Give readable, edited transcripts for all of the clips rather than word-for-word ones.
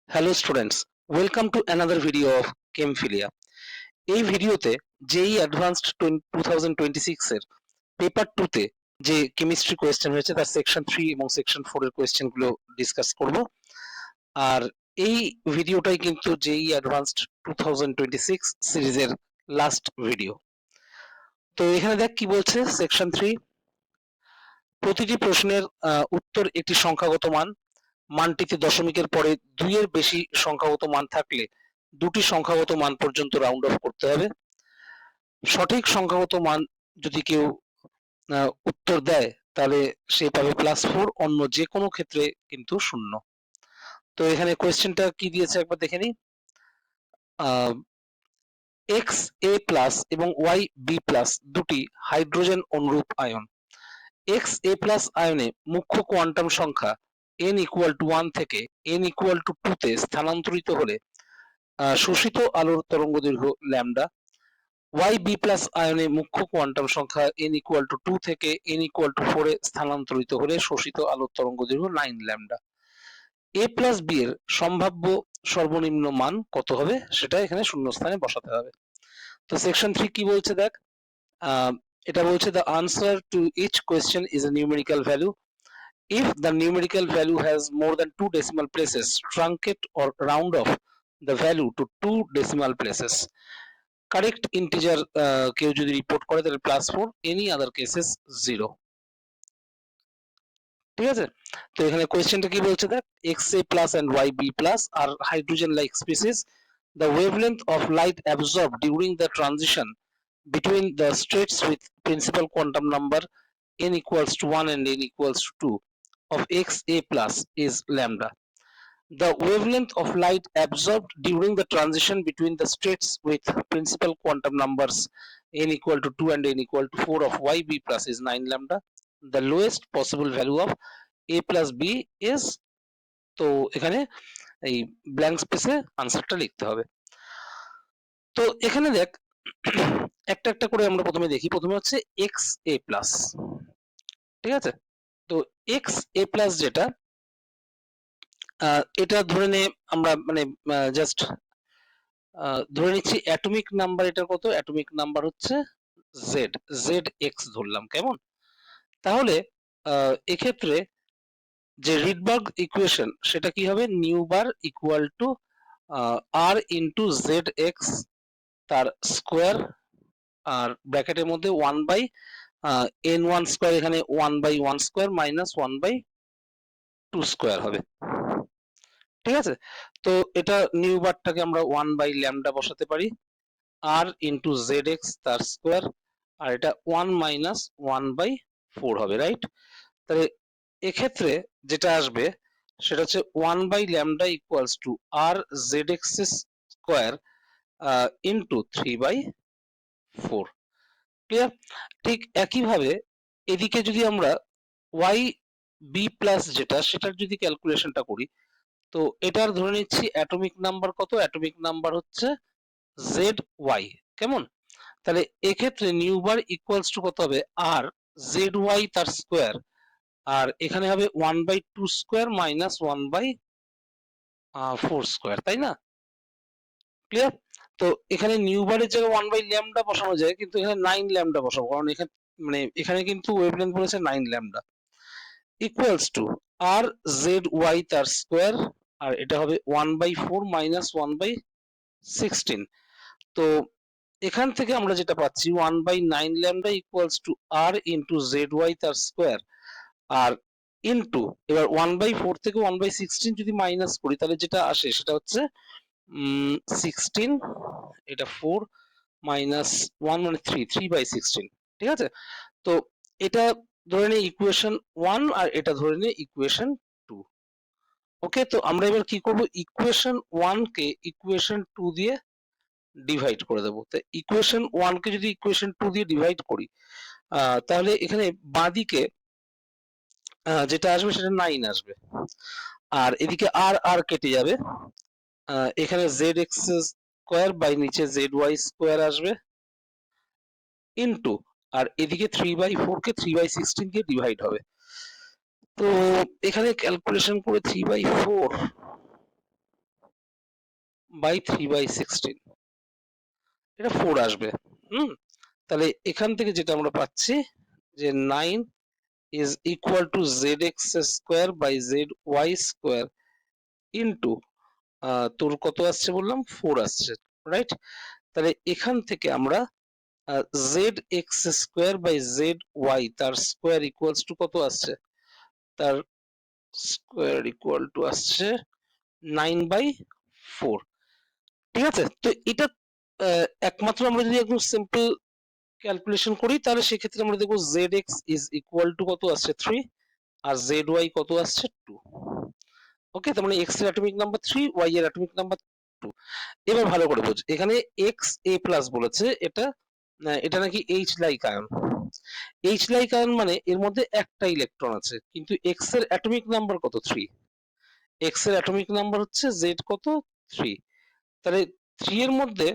Hello students, welcome to another video of Chemphilia. এই ভিডিওতে জেই advanced 2026 এর পেপার 2 তে যে কেমিস্ট্রি কোয়েশ্চেন হয়েছে তার সেকশন 3 এবং সেকশন 4 এর কোয়েশ্চেনগুলো ডিসকাস করব। আর এই ভিডিওটাই কিন্তু জেই অ্যাডভান্সড 2026 সিরিজের লাস্ট ভিডিও। তো এখানে দেখ কি বলছে সেকশন 3, প্রতিটি প্রশ্নের উত্তর একটি সংখ্যাগত মান, মানটিতে দশমিকের পরে 2 এর বেশি সংখ্যাগত মান থাকলে দুটি সংখ্যাগত মান পর্যন্ত রাউন্ড অফ করতে হবে। সঠিক সংখ্যাগত মান যদি কেউ উত্তর দেয় তাহলে সে পাবে +4, অন্য যে কোনো ক্ষেত্রে কিন্তু 0। তো এখানে কোয়েশ্চেনটা কি দিয়েছে একবার দেখে নিই। এক্স এ প্লাস এবং ওয়াই বি প্লাস দুটি হাইড্রোজেন অনুরূপ আয়ন। এক্স এ প্লাস আয়নে মুখ্য কোয়ান্টাম সংখ্যা n=1 থেকে n=2 তে স্থানান্তরিত হলে শোষিত আলোর তরঙ্গদৈর্ঘ্য ল্যামডা। ওয়াই বি প্লাস আয়নে মুখ্য কোয়ান্টাম সংখ্যা n=2 থেকে n=4 এ স্থানান্তরিত হলে শোষিত আলোর তরঙ্গদৈর্ঘ্য 9 ল্যামডা। এ প্লাস বি এর সম্ভাব্য সর্বনিম্ন মান কত হবে সেটা এখানে শূন্যস্থানে বসাতে হবে। তো সেকশন 3 কি বলছে দেখ, এটা বলছে the answer to each question is a numerical value. If the numerical value has more than 2 decimal places, truncate or round off the value to 2 decimal places. Correct integer কেউ যদি রিপোর্ট করে তাহলে +4, any other cases 0। ঠিক আছে, তো এখানে কোয়েশ্চেনটা কি বলছে দেখ, xa plus and yb plus are hydrogen like species. The wavelength of light absorbed during the transition between the states with principal quantum number n=1 and n=2 of xa plus is lambda. The wavelength of light absorbed during the transition between the states with principal quantum numbers n=2 and n=4 of yb plus is 9 lambda. The lowest possible value of a plus b is, তো এখানে এই blank স্পেসে আনসারটা লিখতে হবে। তো এখানে দেখ একটা একটা করে আমরা প্রথমে দেখি। প্রথমে হচ্ছে এক্স এ প্লাস, ঠিক আছে। তো এক্স এ প্লাস যেটা, এটা ধরে নে আমরা মানে জাস্ট ধরে নিচ্ছি অ্যাটমিক নাম্বার, এটার কত অ্যাটমিক নাম্বার হচ্ছে জেড, জেড এক্স ধরলাম, কেমন। তাহলে এক্ষেত্রে যে রিডবার্গ ইকুয়েশন সেটা কি হবে, nu bar equal to R into Z X তার স্কোয়ার, আর ব্র্যাকেটের মধ্যে 1/n1 স্কোয়ার, এখানে 1/1 স্কোয়ার মাইনাস 1/2 স্কোয়ার হবে। ঠিক আছে, তো এটা নিউ বারটাকে আমরা 1/ল্যামডা বসাতে পারি, আর ইন্টু জেড এক্স তার স্কোয়ার, আর এটা 1 মাইনাস 1/4 হবে, রাইট। তাহলে এক্ষেত্রে যেটা আসবে সেটা হচ্ছে 1/ল্যামডা equals to R Z X square into 3/4। Clear. ঠিক একইভাবে এদিকে যদি আমরা ওয়াই বি প্লাস যেটা, সেটার যদি ক্যালকুলেশনটা করি, তো এটার ধরে নিচ্ছি অ্যাটমিক নাম্বার কত, অ্যাটমিক নাম্বার হচ্ছে জেড ওয়াই, কেমন। তাহলে এক্ষেত্রে নিউ বার ইকুয়ালস টু কত হবে, আর জেড ওয়াই তার স্কোয়ার, আর এখানে হবে 1/2 স্কোয়ার মাইনাস 1/4 স্কোয়ার, তাই না। ক্লিয়ার। তো এখানে নিউ বারের জায়গায় 1/ল্যামডা বসানো যায়, কিন্তু এখানে 9 ল্যামডা বসাবো, কারণ এখানে মানে এখানে কিন্তু ওয়েভলেন্থ বলেছে 9 lambda equals to R Z Y তার স্কোয়ার, আর এটা হবে 1/4 মাইনাস 1/16। তো এখান থেকে আমরা যেটা পাচ্ছি 1/9 lambda equals to R into Z Y তার স্কোয়ার, আর ইন্টু এবার 1/4 থেকে 1/16 যদি মাইনাস করি তাহলে যেটা আসে সেটা হচ্ছে 16, এটা 4 মাইনাস 1 মানে 3/16। ঠিক আছে, তো এটা ধরে নিই ইকুয়েশন 1 আর এটা ধরে নিই ইকুয়েশন 2। ওকে, তো আমরা এবার কি করব, ইকুয়েশন 1 কে ইকুয়েশন 2 দিয়ে ডিভাইড করে দেবো। তো ইকুয়েশন 1 কে যদি ইকুয়েশন 2 দিয়ে ডিভাইড করি, তাহলে এখানে বাঁদিকে যেটা আসবে সেটা 9 আসবে, আর এদিকে আর আর কেটে যাবে, এখানে জেড এক্স স্কোয়ার বাই নিচে জেড ওয়াই স্কোয়ার আসবে ইন্টু, আর এদিকে 3/4 কে 3/16 দিয়ে ডিভাইড হবে। তো এখানে ক্যালকুলেশন করে 3/4 বাই 3/16, এটা 4 আসবে। তাহলে এখান থেকে যেটা আমরা পাচ্ছি যে 9 is equal to zx square by zy square into তোর কত আসছে বললাম 4 আসছে, রাইট? তাহলে এখান থেকে আমরা zx square by zy তার স্কোয়ার ইকুয়ালস টু কত আসছে, তার স্কোয়ার ইকুয়াল টু আসছে 9/4। ঠিক আছে, তো এটা একমাত্র আমরা যদি একদম সিম্পল ক্যালকুলেশন করি তাহলে সেক্ষেত্রে আমরা দেখবো zx is equal to কত আসছে 3 আর zy কত আসছে 2। ওকে, তার মানে x এর অ্যাটমিক নাম্বার 3, y এর অ্যাটমিক নাম্বার 2। এবার ভালো করে বোঝ, এখানে x a প্লাস বলেছে, এটা নাকি H like ion. H like ion মানে এর মধ্যে একটা ইলেকট্রন আছে, কিন্তু x এর অ্যাটমিক নাম্বার কত 3, x এর অ্যাটমিক নাম্বার হচ্ছে z কত 3। তাহলে 3 এর মধ্যে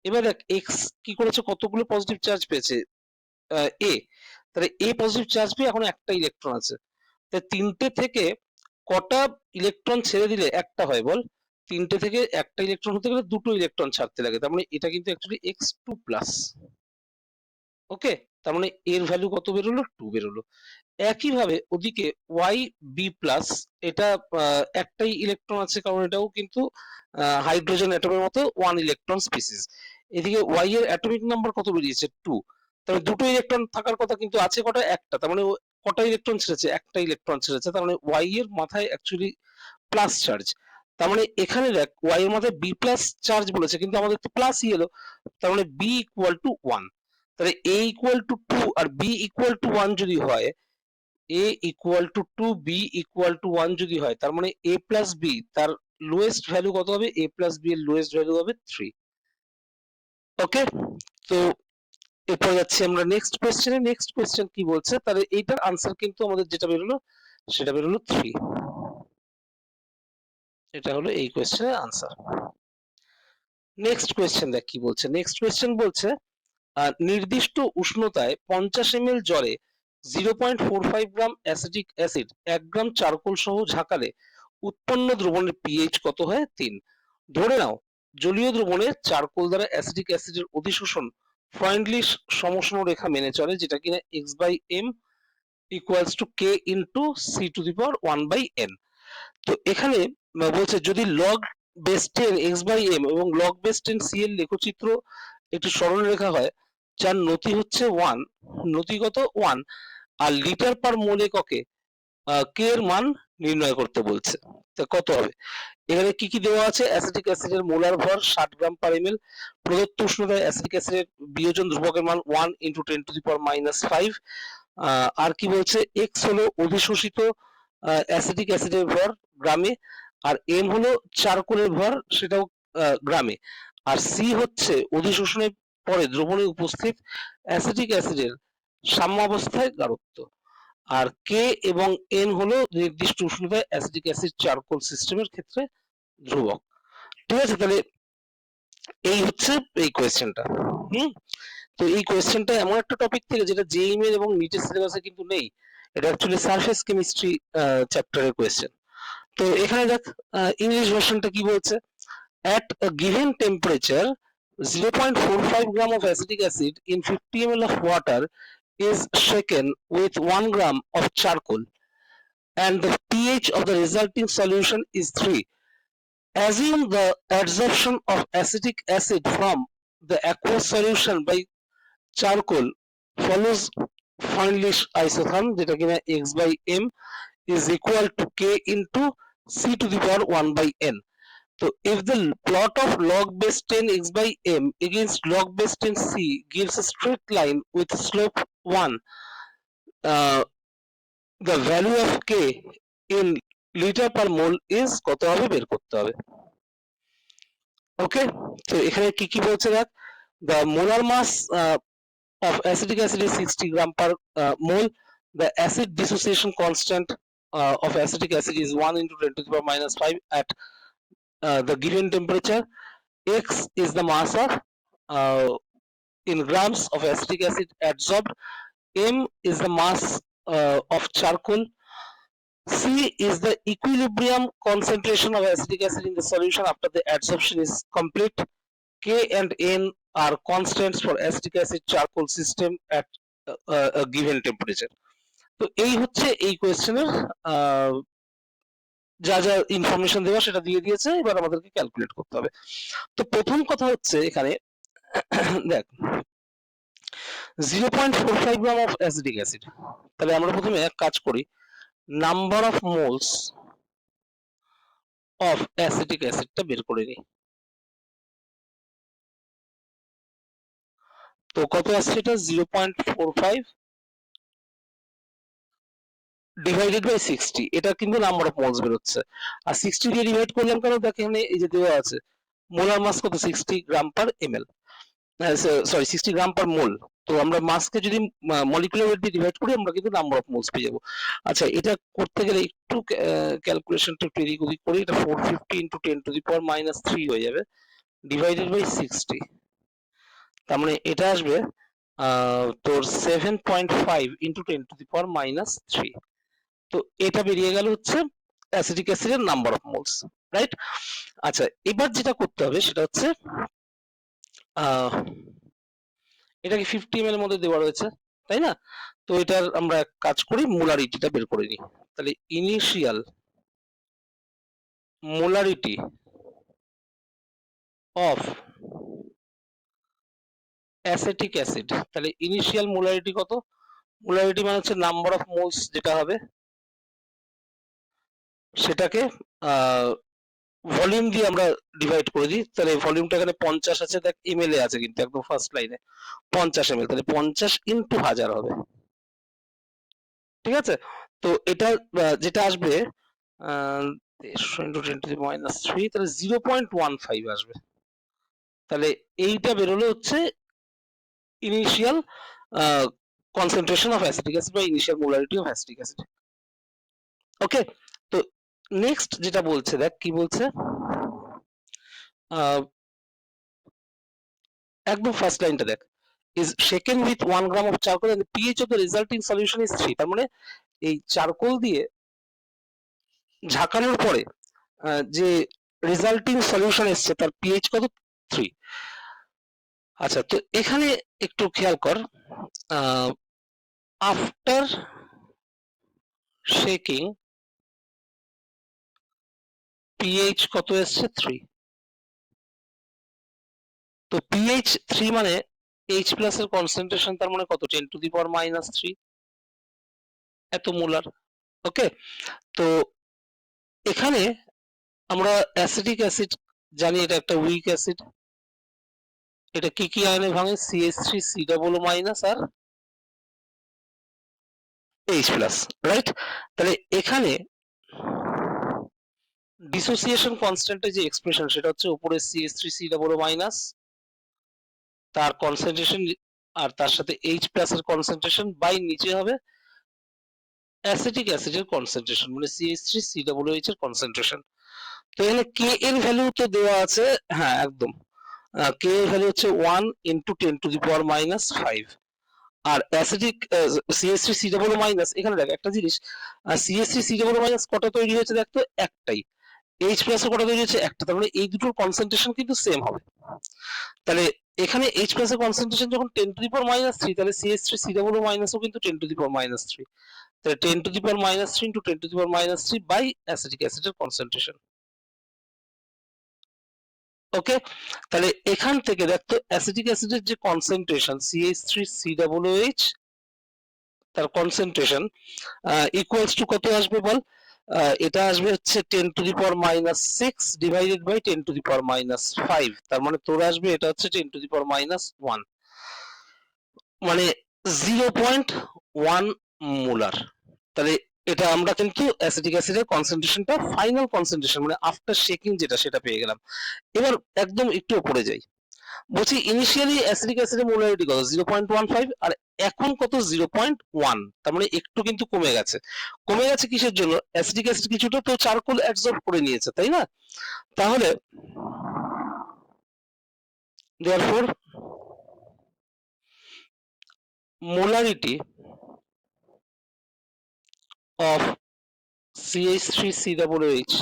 এবার দেখ x কি করেছে, কতগুলো পজিটিভ চার্জ পেয়েছে a, তাহলে a পজিটিভ চার্জ পেয়ে এখন একটা ইলেকট্রন আছে, তাই তিনটে থেকে কটা ইলেকট্রন ছেড়ে দিলে একটা হয় বল, তিনটে থেকে একটা ইলেকট্রন হতে গেলে দুটো ইলেকট্রন ছাড়তে লাগে, তার মানে এটা কিন্তু অ্যাকচুয়ালি x2 প্লাস। ওকে, তার মানে এর ভ্যালু কত বেরোলো 2 বেরোলো। একইভাবে ওদিকে ওয়াই বি প্লাস, এটা একটাই ইলেকট্রন আছে কারণ এটাও কিন্তু হাইড্রোজেন অ্যাটমের মতো ওয়ান ইলেকট্রন স্পিসিস। এদিকে ওয়াই এর অ্যাটমিক নাম্বার কত বেরিয়েছে 2, তাহলে দুটো ইলেকট্রন থাকার কথা কিন্তু আছে কটা, একটা, তার মানে কটা ইলেকট্রন ছেড়েছে, একটা ইলেকট্রন ছেড়েছে, তার মানে ওয়াই এর মাথায় অ্যাকচুয়ালি প্লাস চার্জ। তার মানে এখানে দেখ ওয়াই এর মাথায় বি প্লাস চার্জ বলেছে কিন্তু আমাদের তো প্লাসই এলো, তার মানে বি ইকুয়াল টু 1। তাহলে a ইকুয়াল টু 2 আর b ইকুয়াল টু 1 যদি হয়, a equal to 2 b equal to 1 যদি হয়, তার মানে a প্লাস b তার লোয়েস্ট ভ্যালু কত হবে, a প্লাস b এর লোয়েস্ট ভ্যালু হবে 3। ওকে, তো এরপর যাচ্ছি আমরা নেক্সট কোয়েশ্চেনে। নেক্সট কোয়েশ্চেন কি বলছে, তাহলে এইটার আনসার কিন্তু আমাদের যেটা বেরোলো সেটা বেরোলো 3। এটা হলো এই কোয়েশ্চেনের আনসার। নেক্সট কোয়েশ্চেন দেখ কি বলছে, নেক্সট কোয়েশ্চেন বলছে নির্দিষ্ট উষ্ণতায় 50 ml জলে 0.45 গ্রাম অ্যাসিটিক অ্যাসিড 1 গ্রাম চারকোল সহ ঝাঁকালে উৎপন্ন দ্রবণের পিএইচ কত হয় 3। ধরে নাও জলীয় দ্রবণে চারকোল দ্বারা অ্যাসিটিক অ্যাসিডের অধিশোষণ ফ্রয়েন্ডলি সমষ্ণ রেখা মেনে চলে, যেটা কিনা x/m equals to k into c two the power 1/n। তো এখানে বলছে যদি লগ বেস 10 x/m এবং লগ বেস 10 c এর লেখচিত্র একটি সরলরেখা হয় যার নতি হচ্ছে 1, নতিগত 1 আর লিটার পার মোল এককে কে এর মান নির্ণয় করতে বলছে। তো কত হবে, এখানে কি কি দেওয়া আছে, অ্যাসিটিক অ্যাসিডের মোলার ভর 60 গ্রাম পার এমএল, প্রদত্ত উষ্ণতায় অ্যাসিটিক অ্যাসিডের বিয়োজন ধ্রুবকের মান 1 × 10⁻⁵। আর কি বলছে, এক্স হলো অধিশোষিত অ্যাসিটিক অ্যাসিডের ভর গ্রামে, আর এম হলো চারকোলের ভর সেটাও গ্রামে, আর সি হচ্ছে অধিশোষণের পরে দ্রবণে উপস্থিত অ্যাসিটিক অ্যাসিডের সাম্যাবস্থায় গাঢ়ত্ব, আর কে এবং এন হলো নির্দিষ্ট উষ্ণতায় অ্যাসিটিক অ্যাসিড চারকোল সিস্টেমের ক্ষেত্রে ধ্রুবক। ঠিক আছে, তাহলে এই হচ্ছে এই কোয়েশ্চেনটা। তো এই কোয়েশ্চেনটা এমন একটা টপিক থেকে যেটা জেইই মেন এবং নিটের সিলেবাসে কিন্তু নেই, এটা অ্যাকচুয়ালি সারফেস কেমিস্ট্রি চ্যাপ্টারের কোয়েশ্চেন। তো এখানে দেখ ইংলিশ ভার্সনটা কি বলছে, at a given temperature 0.45 gram of acetic acid in 50 ml of water is shaken with 1 gram of charcoal and the pH of the resulting solution is 3. Assume the adsorption of acetic acid from the aqueous solution by charcoal follows Freundlich isotherm, যেটা কিনা x/m is equal to k into c to the power 1/n. So if the plot of log base 10 x/m against log base 10 c gives a straight line with slope 1, the value of k in liter per mole is কত হবে বের করতে হবে। ওকে, তো এখানে কি কি বলছে দেখ, the molar mass of acetic acid is 60 gram per mole, the acid dissociation constant of acetic acid is 1 × 10⁻⁵ at the given temperature. X is the mass of in grams of acetic acid adsorbed, m is the mass of charcoal, C is the equilibrium concentration of acetic acid in the solution after the adsorption is complete. K and N are constants for acetic acid charcoal system at a given temperature. তো এই হচ্ছে এই কোয়েশ্চেনের যা যা information দেওয়া সেটা দিয়ে দিয়েছে, এবার আমাদেরকে ক্যালকুলেট করতে হবে। তো প্রথম কথা হচ্ছে এখানে দেখ 0.45 গ্রাম অফ অ্যাসিটিক অ্যাসিড, তাহলে আমরা প্রথমে এক কাজ করি, number of moles of acetic অ্যাসিডটা বের করে নিই। তো কত আসছে এটা 0.45 ডিভাইডেড বাই 60, এটা কিন্তু নাম্বার অফ মোলস বেরোচ্ছে। আর 60 দিয়ে ডিভাইড করলাম কেন, দেখেন এখানে এই যে দেওয়া আছে মোলার মাস কত 60 গ্রাম পার এমএল, সরি 60 গ্রাম পার মোল। তো আমরা মাসকে যদি মলিকুলার ওয়েট দিয়ে ডিভাইড করি আমরা কিন্তু নাম্বার অফ মোলস পেয়ে যাবো। আচ্ছা, এটা করতে গেলে একটু ক্যালকুলেশনটা একটু এদিক ওদিক করি, এটা 450 ইন্টু 10 টু দি পাওয়ার -3 হয়ে যাবে ডিভাইডেড বাই 60, তার মানে এটা আসবে তোর 7.5 ইন্টু 10 টু দি পাওয়ার -3। তো এটা বেরিয়ে গেল হচ্ছে অ্যাসিটিক অ্যাসিডের নাম্বার অফ মোলস, রাইট? আচ্ছা, এবার যেটা করতে হবে সেটা হচ্ছে এটাকে 50 ml এর মধ্যে দেওয়া রয়েছে, তাই না? তো এটার আমরা এক কাজ করি, মোলারিটিটা বের করে নিই। তাহলে initial molarity of acetic acid, তাহলে ইনিশিয়াল মোলারিটি কত? মোলারিটি মানে হচ্ছে নাম্বার অফ মোলস যেটা হবে সেটাকে ভলিউম দিয়ে আমরা ডিভাইড করে দিই। তাহলে ভলিউমটা এখানে 50 আছে, দেখ এমএল এ আছে কিন্তু একদম ফার্স্ট লাইনে 50 ml, তাহলে 50 ইন্টু 1000 হবে, ঠিক আছে? তো এটা যেটা আসবে 150 ইন্টু 10 টু দি -3, তাহলে 0.15 আসবে। তাহলে এইটা বেরোলো হচ্ছে initial concentration of acetic acid বা initial molarity of acetic acid. Okay, তো নেক্সট যেটা বলছে, দেখ কি বলছে, একদম ফার্স্ট লাইনটা দেখ, is shaken with 1 gram of charcoal and the pH of the resulting solution is 3, তার মানে এই চারকোল দিয়ে ঝাঁকানোর পরে যে রেজাল্টিং সলিউশন এসছে তার পিএইচ কত 3। আচ্ছা, তো এখানে একটু খেয়াল কর, আফটার শেকিং পিএইচ কত এসছে 3, তো পিএইচ 3 মানে এইচ প্লাস এর কনসেন্ট্রেশন তার মানে কত 10 টু দি পাওয়ার -3 এত মোলার। ওকে, তো এখানে আমরা অ্যাসিটিক অ্যাসিড জানি এটা একটা উইক অ্যাসিড, এটা কি কি আয়নে ভাঙে, CH3 C+O- আর H+, রাইট? তাহলে এখানে ডিসোসিয়েশন কনস্ট্যান্টের যে এক্সপ্রেশন সেটা হচ্ছে উপরে CH3 C+O- তার কনসেন্ট্রেশন আর তার সাথে H+ এর কনসেন্ট্রেশন বাই নিচে হবে অ্যাসিটিক অ্যাসিডের কনসেন্ট্রেশন মানে CH3COOH এর কনসেন্ট্রেশন। তো এখানে K এর ভ্যালু তো দেওয়া আছে, হ্যাঁ একদম, K এর ভ্যালু হচ্ছে 1 ইন্টু 10 টু দি পাওয়ার -5। আর অ্যাসিডিক CH3COO- এখানে দেখ একটা জিনিস, CH3COO- কটা তৈরি হয়েছে দেখ তো, একটাই। H+ কটা তৈরি হয়েছে একটা, তার মানে এই দুটোর কনসেন্ট্রেশন কিন্তু সেম হবে। তাহলে এখানে H+ এর কনসেন্ট্রেশন যখন 10 টু দি পাওয়ার -3, তাহলে CH3COO- ও কিন্তু 10 টু দি পাওয়ার -3, তাহলে 10 to the power -3 into 10 to the power -3 by acetic অ্যাসিডের কনসেন্ট্রেশন। ওকে, তাহলে এখান থেকে দেখতো অ্যাসিটিক অ্যাসিডের যে কনসেন্ট্রেশন CH3COOH তার কনসেন্ট্রেশন ইকুয়ালস টু কত আসবে বল, এটা আসবে হচ্ছে 10 to the power -6 divided by 10 to the power -5, তার মানে তোর আসবে এটা হচ্ছে 10 টু দি পাওয়ার -1, মানে 0.1 মোলার। তাহলে এটা আমরা কিন্তু অ্যাসিটিক অ্যাসিডের কনসেন্ট্রেশনটা ফাইনাল কনসেন্ট্রেশন মানে আফটার শেকিং যেটা সেটা পেয়ে গেলাম। এবার একদম একটু উপরে যাই, বলছি ইনিশিয়ালি অ্যাসিটিক অ্যাসিডের মোলারিটি কত 0.15 আর এখন কত 0.1, তার মানে একটু কিন্তু কমে গেছে। কমে গেছে কিসের জন্য, অ্যাসিটিক অ্যাসিড কিছুটা তো চারকোল অ্যাবজর্ব করে নিয়েছে, তাই না? তাহলে দেয়ারফর মোলারিটি অফ CH3COOH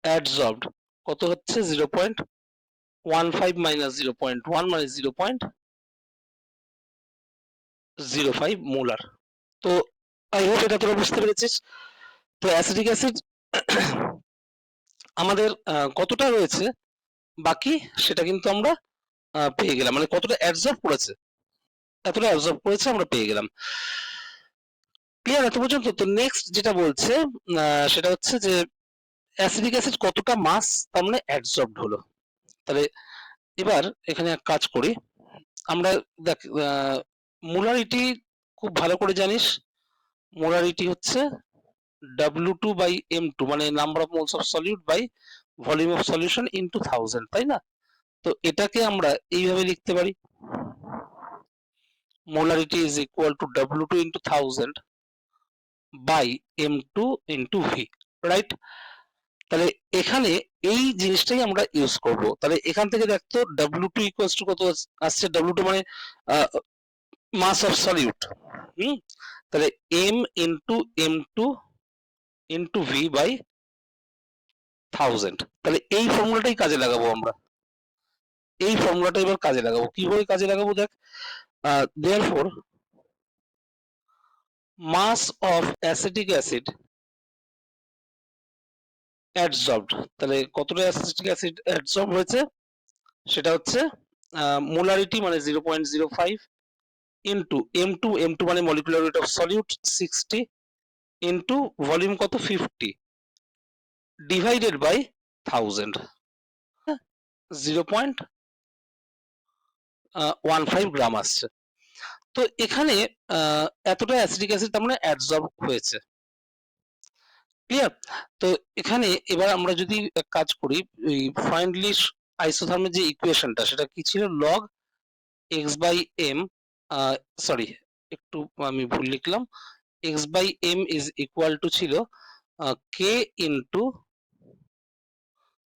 অ্যাডসর্বড কত হচ্ছে 0.15 মাইনাস 0.1 মানে 0.05 মোলার। তো আই হোপ এটা তোরা বুঝতে পেরেছিস। তো অ্যাসিটিক অ্যাসিড আমাদের কতটা রয়েছে বাকি সেটা কিন্তু আমরা পেয়ে গেলাম, মানে কতটা অ্যাবজর্ব করেছে, এতটা অ্যাবজর্ব করেছে আমরা পেয়ে গেলাম। ক্লিয়ার এত পর্যন্ত? তো নেক্সট যেটা বলছে সেটা হচ্ছে যে অ্যাসিডিক অ্যাসিড কতটা মাস তার মানে অ্যাবজর্বড হলো। তাহলে এবার এখানে এক কাজ করি আমরা, দেখ মোলারিটি খুব ভালো করে জানিস, মোলারিটি হচ্ছে W2/M2 মানে number of moles of solute by volume of solution into 1000, তাই না? তো এটাকে আমরা এইভাবে লিখতে পারি, molarity is equal to W2 into 1000 by M2 into V, right? তাহলে এখানে এই জিনিসটাই আমরা ইউজ করব। তাহলে এখান থেকে দেখতো W2 ইকুয়ালস টু কত আসছে, W2 মানে মাস অফ সলিউট, তাহলে M into M2 into V by 1000। তাহলে এই ফর্মুলাটাই কাজে লাগাবো আমরা, এই ফর্মুলাটা এবার কাজে লাগাবো। কিভাবে কাজে লাগাবো দেখ, therefore mass of acetic acid adsorbed, তাহলে কতটা অ্যাসিটিক অ্যাসিড অ্যাডসর্ব হয়েছে সেটা হচ্ছে মোলারিটি মানে 0.05 ইনটু M2 মানে molecular weight of solute 60 into volume কত 50 ডিভাইডেড বাই 1000, 0.15 গ্রাম আসছে। তো এখানে এতটা অ্যাসিটিক অ্যাসিড তার মানে অ্যাডসর্ব হয়েছে। ক্লিয়ার? তো এখানে এবার আমরা যদি কাজ করি, ওই ফাইন্ডলিশ আইসোথার্মের যে ইকুয়েশনটা সেটা কি ছিল, log X by M, sorry একটু আমি ভুল লিখলাম, X by M is equal to ছিল K into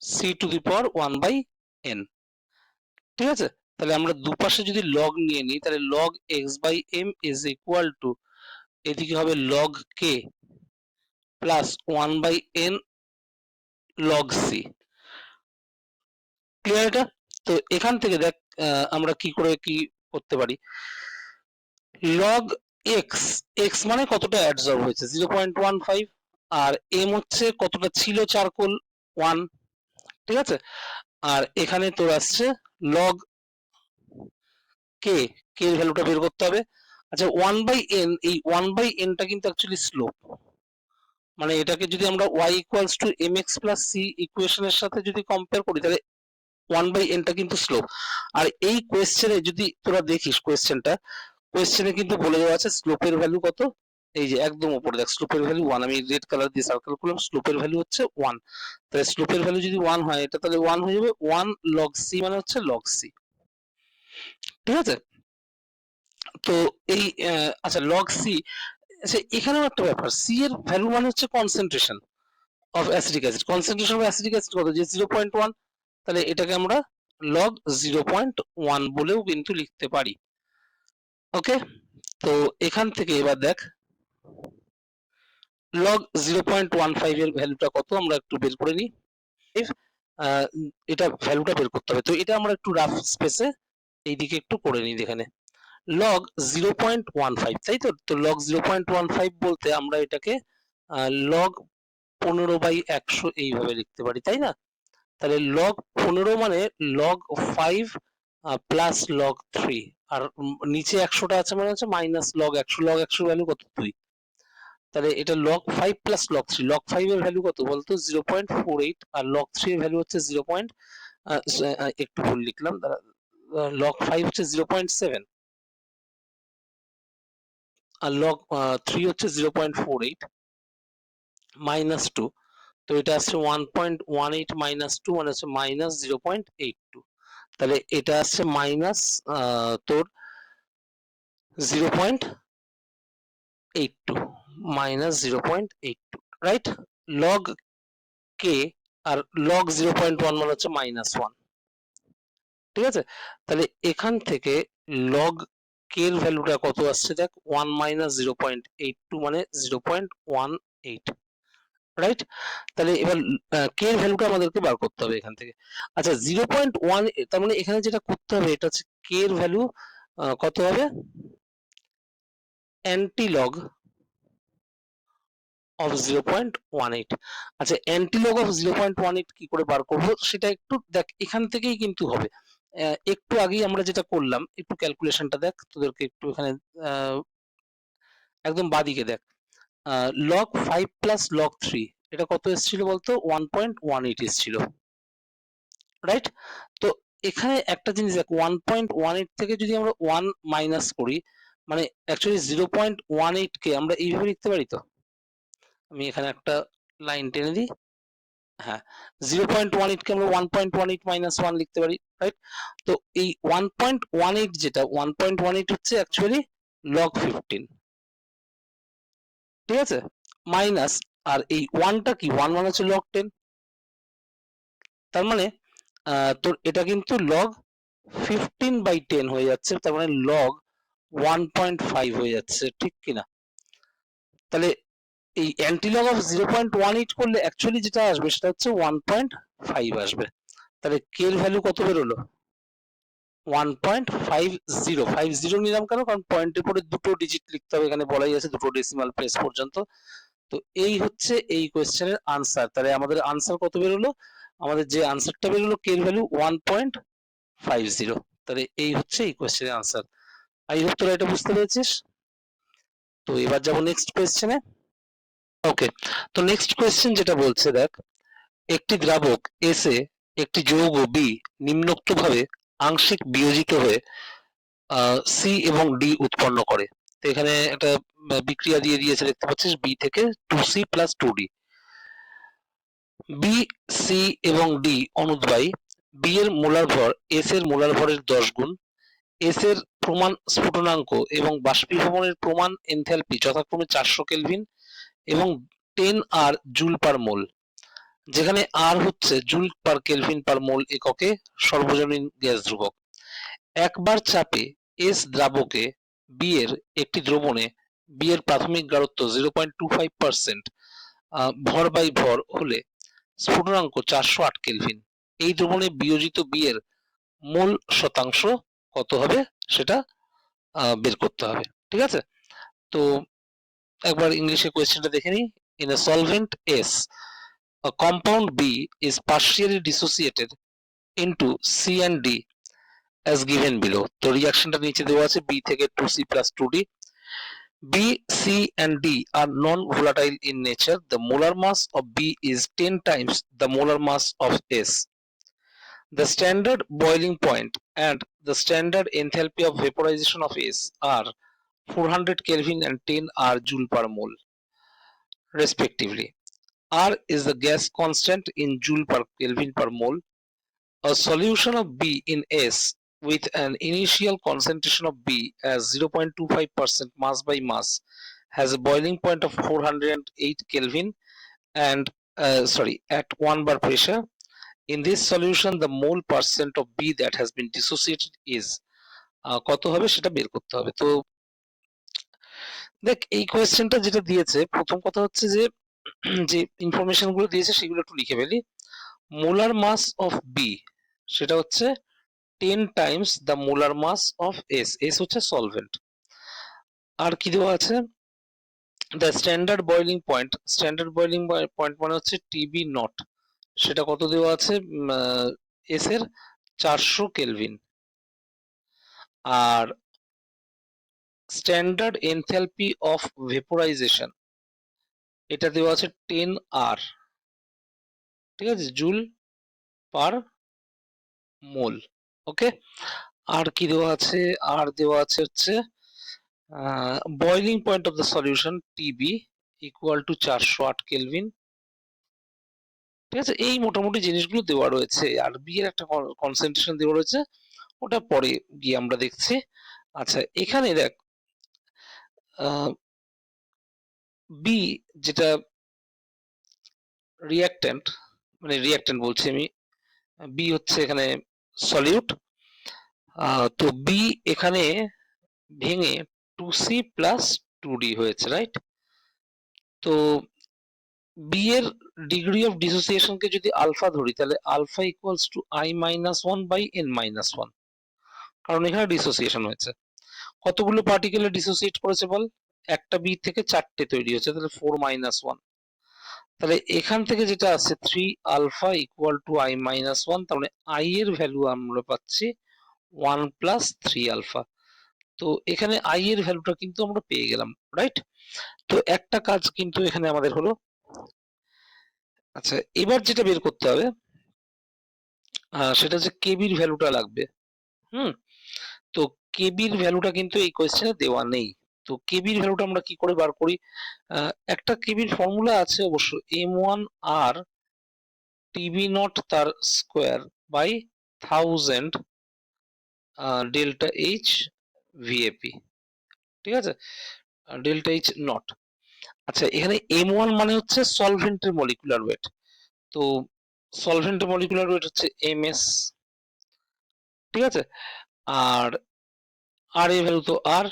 C to the power 1/n, ঠিক আছে? তাহলে আমরা দুপাশে যদি লগ নিয়ে নিই তাহলে log X by M is equal to এদিকে হবে log K plus 1/n log C. Clear এটা? তো এখান থেকে দেখ আমরা কি করে কি করতে পারি, লগ এক্স, এক্স মানে কতটা অ্যাডসর্ব হয়েছে 0.15, আর এম হচ্ছে কতটা ছিল চারকোল 1, ঠিক আছে? আর এখানে তোর আসছে লগ কে, কে এর ভ্যালুটা বের করতে হবে। আচ্ছা 1/n, এই 1/n টা কিন্তু অ্যাকচুয়ালি স্লোপ, মানে এটাকে যদি আমরা y equals to mx plus c ইকুয়েশনের সাথে যদি কম্পেয়ার করি তাহলে 1/n টা কিন্তু স্লোপ। আর এই কোয়েশ্চেনে যদি তোরা দেখিস কোয়েশ্চেনে কিন্তু বলে দেওয়া আছে স্লোপের ভ্যালু কত, এই যে একদম উপরে দেখ স্লোপের ভ্যালু 1, আমি রেড কালার দিয়ে সার্কেল করলাম, স্লোপের ভ্যালু হচ্ছে 1। তাহলে স্লোপের ভ্যালু যদি 1 হয় এটা তাহলে 1 হয়ে যাবে, 1 লগ c মানে হচ্ছে লগ c, ঠিক আছে? তো এই আচ্ছা লগ সি, আচ্ছা এখানেও একটা ব্যাপার, সি এর ভ্যালু মানে হচ্ছে concentration of acetic acid, concentration of acetic acid কত, যে 0.1, তাহলে এটাকে আমরা লগ 0.1 বলেও কিন্তু লিখতে পারি। ওকে, তো এখান থেকে এবার দেখ লগ 0.15 এর ভ্যালুটা কত আমরা একটু বের করে নিই। এটা ভ্যালুটা বের করতে হবে, তো এটা আমরা একটু রাফ স্পেসে এইদিকে একটু করে নিই। এখানে লগ 0.15, তাই তো? তো লগ 0.15 বলতে আমরা এটাকে লগ 15/100 এইভাবে লিখতে পারি, তাই না? তাহলে লগ 15 মানে লগ 5 প্লাস লগ 3, আর নিচে 100টা আছে মানে হচ্ছে মাইনাস লগ 100, লগ 100 ভ্যালু কত 2, তাহলে এটা log 5 প্লাস log 3, log 5 এর ভ্যালু কত বলতো 0.48, আর log 3 এর ভ্যালু হচ্ছে 0. একটু ভুল লিখলাম, log 5 হচ্ছে 0.7 আর log 3 হচ্ছে 0.48 মাইনাস 2, তো এটা আসছে 1.18 মাইনাস 2 মানে হচ্ছে মাইনাস 0.82, তাহলে এটা আসছে মাইনাস তোর 0.82 মাইনাস 0.82, রাইট? লগ কে আর লগ 0.1 মানে হচ্ছে -1, ঠিক আছে? তাহলে এখান থেকে লগ কে এর ভ্যালুটা কত আসছে দেখ 1 মাইনাস 0.82 মানে 0.18, রাইট? তাহলে এবার কে এর ভ্যালুটা আমাদেরকে বার করতে হবে এখান থেকে। আচ্ছা 0.1, তার মানে এখানে যেটা করতে হবে এটা হচ্ছে কে এর ভ্যালু কত হবে, অ্যান্টিলগ অফ 0.18। আচ্ছা অ্যান্টিলগ অফ 0.18 কি করে বার করব সেটা একটু দেখ, এখান থেকেই কিন্তু হবে। একটু আগেই আমরা যেটা করলাম, একটু ক্যালকুলেশনটা দেখ, তোদেরকে একটু এখানে একদম বাদিকে দেখ, লগ 5 প্লাস লগ 3 এটা কত এসেছিল বলতো, 1.18 এসেছিল, রাইট? তো এখানে একটা জিনিস দেখ, 1.18 থেকে যদি আমরা 1 মাইনাস করি, মানে অ্যাকচুয়ালি 0.18 কে আমরা এইভাবে লিখতে পারি। তো আমি এখানে একটা লাইন টেনে দিই, হ্যাঁ 0.18 কে আমরা 1.18 মাইনাস 1 লিখতে পারি, রাইট? তো এই 1.18 যেটা 1.18 হচ্ছে অ্যাকচুয়ালি লগ 15, ঠিক আছে, মাইনাস, আর এই 1 টা কি, 1 মানে হচ্ছে লগ 10, তার মানে তোর এটা কিন্তু লগ 15/10 হয়ে যাচ্ছে, তার মানে লগ 1.5 হয়ে যাচ্ছে, ঠিক কিনা? তাহলে এই অ্যান্টিলগ অফ 0.18 করলে অ্যাকচুয়ালি যেটা আসবে সেটা হচ্ছে 1.5 আসবে। তাহলে কে এর ভ্যালু কত বেরোলো, 1.50 নিলাম কেন, কারণ পয়েন্টের পরে দুটো ডিজিট লিখতে হবে, এখানে বলাই আছে দুটো ডেসিমাল প্লেস পর্যন্ত। তো এই হচ্ছে এই কোয়েশ্চেনের আনসার। তাহলে আমাদের আনসার কত বেরোলো, আমাদের যে আনসারটা বেরোলো কে এর ভ্যালু 1.50। তাহলে এই হচ্ছে এই কোয়েশ্চেনের আনসার। আই হোপ তোরা এটা বুঝতে পেরেছিস। তো এবার যাবো নেক্সট কোয়েশ্চেনে। ওকে, তো নেক্সট কোয়েশ্চেন যেটা বলছে দেখ, একটি দ্রাবক এস এ একটি যৌগ বি নিম্নোক্তভাবে আংশিক বিয়োজিত হয়ে সি এবং ডি উৎপন্ন করে। তো এখানে একটা বিক্রিয়া দিয়ে দিয়েছে দেখতে পাচ্ছিস, বি থেকে 2C plus 2D। B, C এবং ডি অনুদ্বায়ী। বি এর মোলার ভর এস এর মোলার ভরের 10 গুণ। এস এর প্রমাণ স্ফুটনাঙ্ক এবং বাষ্পীভবনের প্রমাণ এনথালপি যথাক্রমে 400 কেলভিন এবং 10 আর জুল পার মোল, যেখানে আর হচ্ছে জুল পার কেলভিন পার মোল এককে সর্বজনীন গ্যাস ধ্রুবক। একবার চাপে এস দ্রাবকে বি এর একটি দ্রবণে বি এর প্রাথমিক গাঢ়ত্ব 0.25% ভর বাই ভর হলে স্ফুটনাঙ্ক 408 কেলভিন। এই দ্রবণে বিয়োজিত বি এর মোল শতাংশ কত হবে সেটা বের করতে হবে, ঠিক আছে? তো একবার ইংলিশে কোয়েশ্চেনটা দেখে নিই। In a solvent S, a compound B is partially dissociated into C and D as given below. তো রিঅ্যাকশনটা নিচে দেওয়া আছে, B থেকে 2C plus 2D. B, C and D are non-volatile in nature. The molar mass of B is 10 times the molar mass of S. The standard boiling point and the standard enthalpy of vaporization of S are 400 Kelvin and 10 R joule per mole respectively. R is the gas constant in joule per Kelvin per mole. A solution of B in S with an initial concentration of B as 0.25% mass by mass has a boiling point of 408 Kelvin and at 1 bar pressure. In this solution, the mole percent of B that has been dissociated is কত হবে সেটা বের করতে হবে। তো দেখ এই কোয়েশ্চেনটা যেটা দিয়েছে, প্রথম কথা হচ্ছে যে যে ইনফরমেশন গুলো দিয়েছে সেগুলো একটু লিখে ফেলি। মোলার মাস অফ বি সেটা হচ্ছে 10 times the molar mass of S, S হচ্ছে সলভেন্ট। আর কি দেওয়া আছে, the standard boiling point, standard boiling point মানে হচ্ছে টিবি নট, সেটা কত দেওয়া আছে, এস এর 400 কেলভিন। আর স্ট্যান্ডার্ড এনথালপি অফ ভেপোরাইজেশন এটা দেওয়া আছে 10 আর, ঠিক আছে, জুল পার মোল। ওকে, আর কি দেওয়া আছে, আর দেওয়া আছে হচ্ছে boiling point of the solution TB equal to 408 kelvin, ঠিক আছে। এই মোটামুটি জিনিসগুলো দেওয়া রয়েছে, আর বি এর একটা কনসেন্ট্রেশন দেওয়া রয়েছে, ওটা পরে গিয়ে আমরা দেখছি। আচ্ছা এখানে দেখ বি যেটা রিঅ্যাক্ট্যান্ট, মানে রিঅ্যাক্ট্যান্ট বলছি আমি, বি হচ্ছে এখানে সলিউট। তো বি এখানে ভেঙে 2c প্লাস 2d হয়েছে, রাইট? তো বি এর ডিগ্রি অফ ডিসোসিয়েশনকে যদি আলফা ধরি, তাহলে alpha equals to i minus one by N minus one, কারণ এখানে ডিসোসিয়েশন হয়েছে। কতগুলো পার্টিকেলে ডিসোসিয়েট করেছে বল? একটা বি থেকে চারটে তৈরি হচ্ছে, তাহলে 4 মাইনাস ওয়ান। তাহলে এখান থেকে যেটা আছে 3 alpha equal to i minus one, তার মানে i এর ভ্যালু আমরা পাচ্ছি 1 প্লাস 3 আলফা। তো এখানে i এর ভ্যালুটা কিন্তু আমরা পেয়ে গেলাম, রাইট? তো একটা কাজ কিন্তু এখানে আমাদের হলো। আচ্ছা, এবার যেটা বের করতে হবে সেটা হচ্ছে কেবির ভ্যালুটা লাগবে। তো কেবির ভ্যালুটা কিন্তু এই কোয়েশ্চেনে দেওয়া নেই। তো কেবির ভ্যালুটা আমরা কি করে বার করি? একটা কেবির ফর্মুলা আছে অবশ্য, m1 r টিবি নট তার square by 1000 delta H VAP, ঠিক আছে? Delta H naught. আচ্ছা, এখানে m1 মানে হচ্ছে সলভেন্টের মলিকুলার ওয়েট। তো সলভেন্টের মলিকুলার ওয়েট হচ্ছে ms, ঠিক আছে? আর আর এর ভ্যালু তো আর,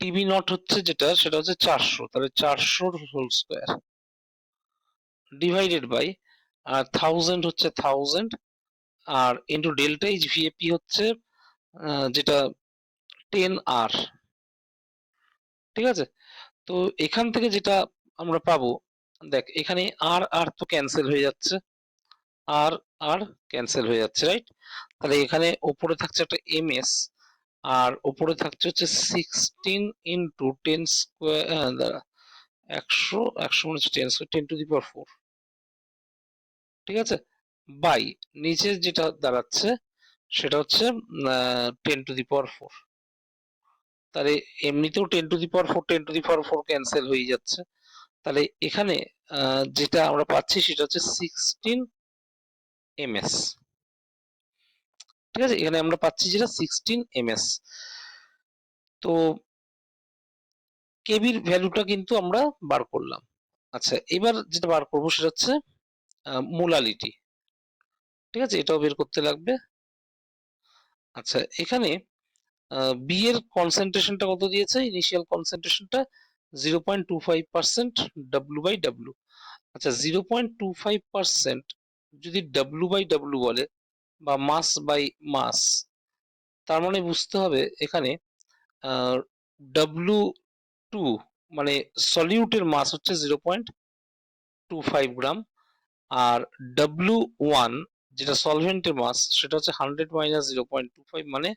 টিবি নট হচ্ছে যেটা, সেটা হচ্ছে 400, তাহলে 400 হোল স্কোয়ার ডিভাইডেড বাই 1000 হচ্ছে 1000, আর ইন্টু ডেল্টা এইচ ভিএপি হচ্ছে যেটা 10r, ঠিক আছে? তো এখান থেকে যেটা আমরা পাবো, দেখ এখানে আর আর তো ক্যান্সেল হয়ে যাচ্ছে, আর আর ক্যান্সেল হয়ে যাচ্ছে, রাইট? তাহলে এখানে ওপরে থাকছে একটা ms, আর ওপরে থাকছে হচ্ছে 16 ইন্টু 10 স্কোয়ার, 100 মানে 10 স্কোয়ার, 10 টু দি পাওয়ার 4, ঠিক আছে? বাই নিচে যেটা দাঁড়াচ্ছে সেটা হচ্ছে 10 টু দি পাওয়ার 4। তাহলে এমনিতেও 10 to the power 4 10 to the power 4 cancel হয়ে যাচ্ছে। তাহলে এখানে যেটা আমরা পাচ্ছি সেটা হচ্ছে 16 ms, ঠিক আছে? এখানে আমরা পাচ্ছি যেটা 16 ms। তো কেবির ভ্যালুটা কিন্তু আমরা বার করলাম। আচ্ছা, এবার যেটা বার করবো সেটা হচ্ছে মোলালিটি, ঠিক আছে? এটাও বের করতে লাগবে। আচ্ছা, এখানে বি এর কনসেন্ট্রেশনটা কত দিয়েছে? ইনিশিয়াল কনসেন্ট্রেশনটা 0.25% ডাব্লু বাই ডাব্লু। আচ্ছা, 0.25% যদি ডাব্লু বাই ডাব্লু বলে বা মাস বাই মাস, তার মানে বুঝতে হবে এখানে ডাব্লু টু মানে সলিউটের মাস হচ্ছে 0.25 গ্রাম, আর ডাব্লু ওয়ান যেটা সলভেন্টের মাস সেটা হচ্ছে 100 মাইনাস 0.25 মানে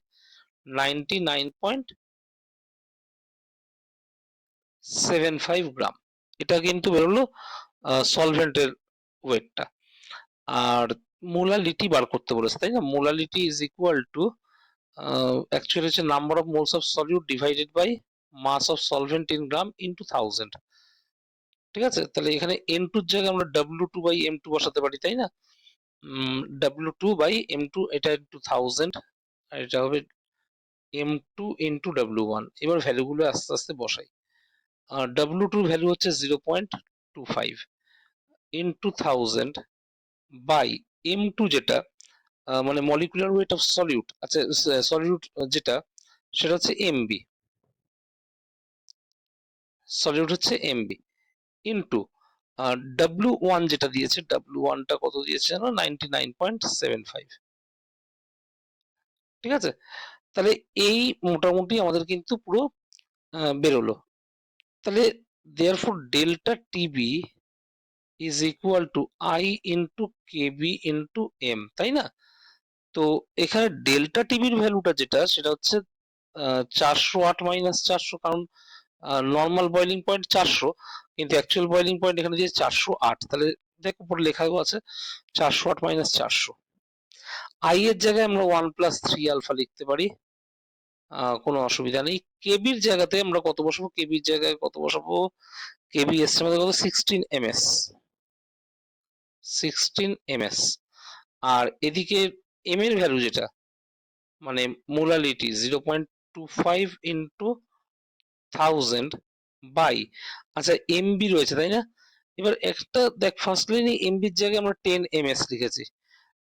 99.75 গ্রাম। এটা কিন্তু বেরোলো সলভেন্টের ওয়েটটা। আর মোলালিটি বার করতে বলেছে, তাই না? Molality is equal to actually হচ্ছে number of moles of solute divided by mass of solvent in gram into 1000, ঠিক আছে? তাহলে এখানে n2 এর জায়গায় আমরা w2 বাই m2 বসাতে পারি, তাই না? w2 বাই m2, এটা ইনটু 1000, আর এটা হবে m2 ইনটু w1। এবার ভ্যালুগুলো আস্তে আস্তে বসাই। w2 ভ্যালু হচ্ছে 0.25 ইনটু 1000 বাই m2 যেটা মানে মলিকুলার ওয়েট অফ সলিউট, আচ্ছা সলিউট যেটা সেটা হচ্ছে এমবি, সলিউট হচ্ছে এমবি ইনটু ডাব্লু ওয়ান যেটা দিয়েছে, ডাব্লু ওয়ানটা কত দিয়েছে জানো? 99.75, ঠিক আছে? তাহলে এই মোটামুটি আমাদের কিন্তু পুরো বেরোলো। তাহলে therefore delta TB is equal to I into KB into M, তাই না? তো এখানে ডেল্টা টিবির ভ্যালুটা যেটা সেটা হচ্ছে 408 মাইনাস 400, কারণ নর্মাল বয়লিং পয়েন্ট 400, কিন্তু অ্যাকচুয়াল বয়লিং পয়েন্ট এখানে দিয়ে 408। তাহলে দেখ উপরে লেখাও আছে 408 মাইনাস 400। আই এর জায়গায় আমরা 1 প্লাস 3 আলফা লিখতে পারি, কোনো অসুবিধা নেই। কেবির জায়গাতে আমরা কত বসাবো? কেবির জায়গায় কত বসাবো? কেবি এসছে আমাদের কত? 16 ms, 16 ms। আর এদিকে এম এর ভ্যালু যেটা মানে মোলালিটি 0.25 ইন্টু 1000 বাই, আচ্ছা এমবি রয়েছে, তাই না? এবার একটা দেখ, ফার্স্ট লাইনে এমবির জায়গায় আমরা 10 ms লিখেছি,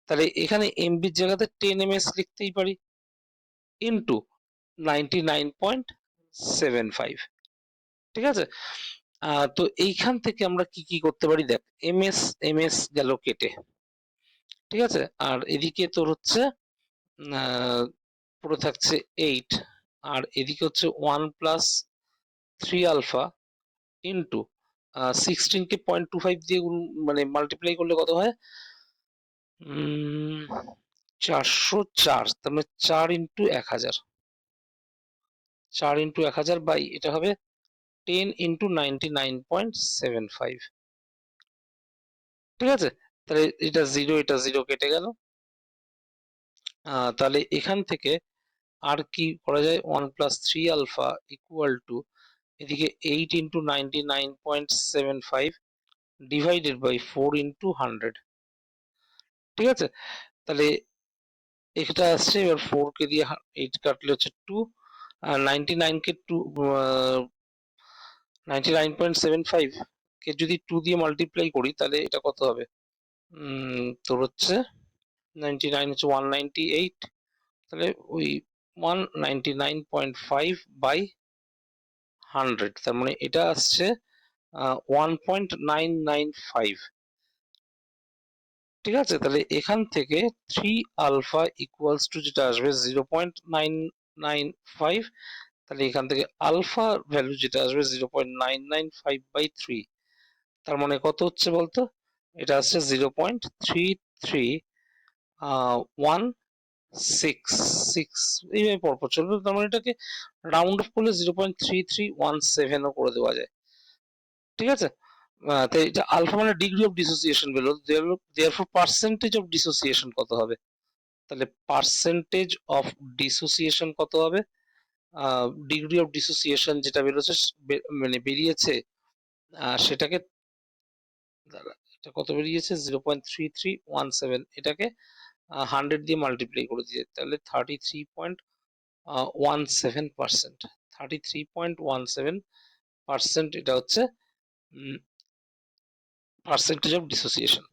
তাহলে এখানে এমবির জায়গাতে 10 ms লিখতেই পারি, ইন্টু 99.75, ঠিক আছে? তো এইখান থেকে আমরা কি কি করতে পারি দেখ, এমএস গেল কেটে, ঠিক আছে? আর এদিকে তোর হচ্ছে পুরো থাকছে 8, আর এদিকে হচ্ছে 1 প্লাস 3 আলফা ইন্টু 16 কে 0.25 দিয়ে মানে মাল্টিপ্লাই করলে কত হয়? 404, তার মানে 4 ইন্টু 1000, 4 ইন্টু 1000 বাই এটা হবে 10 ইন্টু 99.75, ঠিক আছে? তাহলে এটা জিরো কেটে গেল। তাহলে এখান থেকে আর কি করা যায়? 1 প্লাস 3 আলফা ইকুয়াল টু এদিকে 8 ইন্টু 99.75 ডিভাইডেড বাই 4 ইন্টু 100, ঠিক আছে? তাহলে এটা আসছে, এবার 4 কে দিয়ে 8 কাটলে হচ্ছে 2, আর 99 কে 2 99.75 কে যদি 2 দিয়ে মাল্টিপ্লাই করি তাহলে এটা কত হবে? তোর হচ্ছে 99 হচ্ছে 198, তাহলে ওই 199.5 বাই 100, তার মানে এটা আসছে 1.995, ঠিক আছে? তাহলে এখান থেকে 3 আলফা ইকুয়ালস টু যেটা আসবে 0.995, তাহলে এখান থেকে আলফা ভ্যালু যেটা আসবে 0.995 বাই 3, তার মানে কত হচ্ছে বলতো? এটা আসছে 0.3316 এইভাবে পরপর চলবে, তার মানে এটাকে রাউন্ড অফ করলে 0.3317ও করে দেওয়া যায়, ঠিক আছে? তো এটা আলফা মানে ডিগ্রি অফ ডিসোসিয়েশন বেরো, দেয়ারফর পার্সেন্টেজ অফ ডিসোসিয়েশন কত হবে? তাহলে পার্সেন্টেজ অফ ডিসোসিয়েশন কত হবে? ডিগ্রি অফ ডিসোসিয়েশন যেটা বেরোচ্ছে মানে বেরিয়েছে, সেটাকে এটা কত বেরিয়েছে? 0.3317, এটাকে 100 দিয়ে মাল্টিপ্লাই করে দিয়ে, তাহলে 33.17%, 33.17% এটা হচ্ছে পার্সেন্টেজ অফ ডিসোসিয়েশন।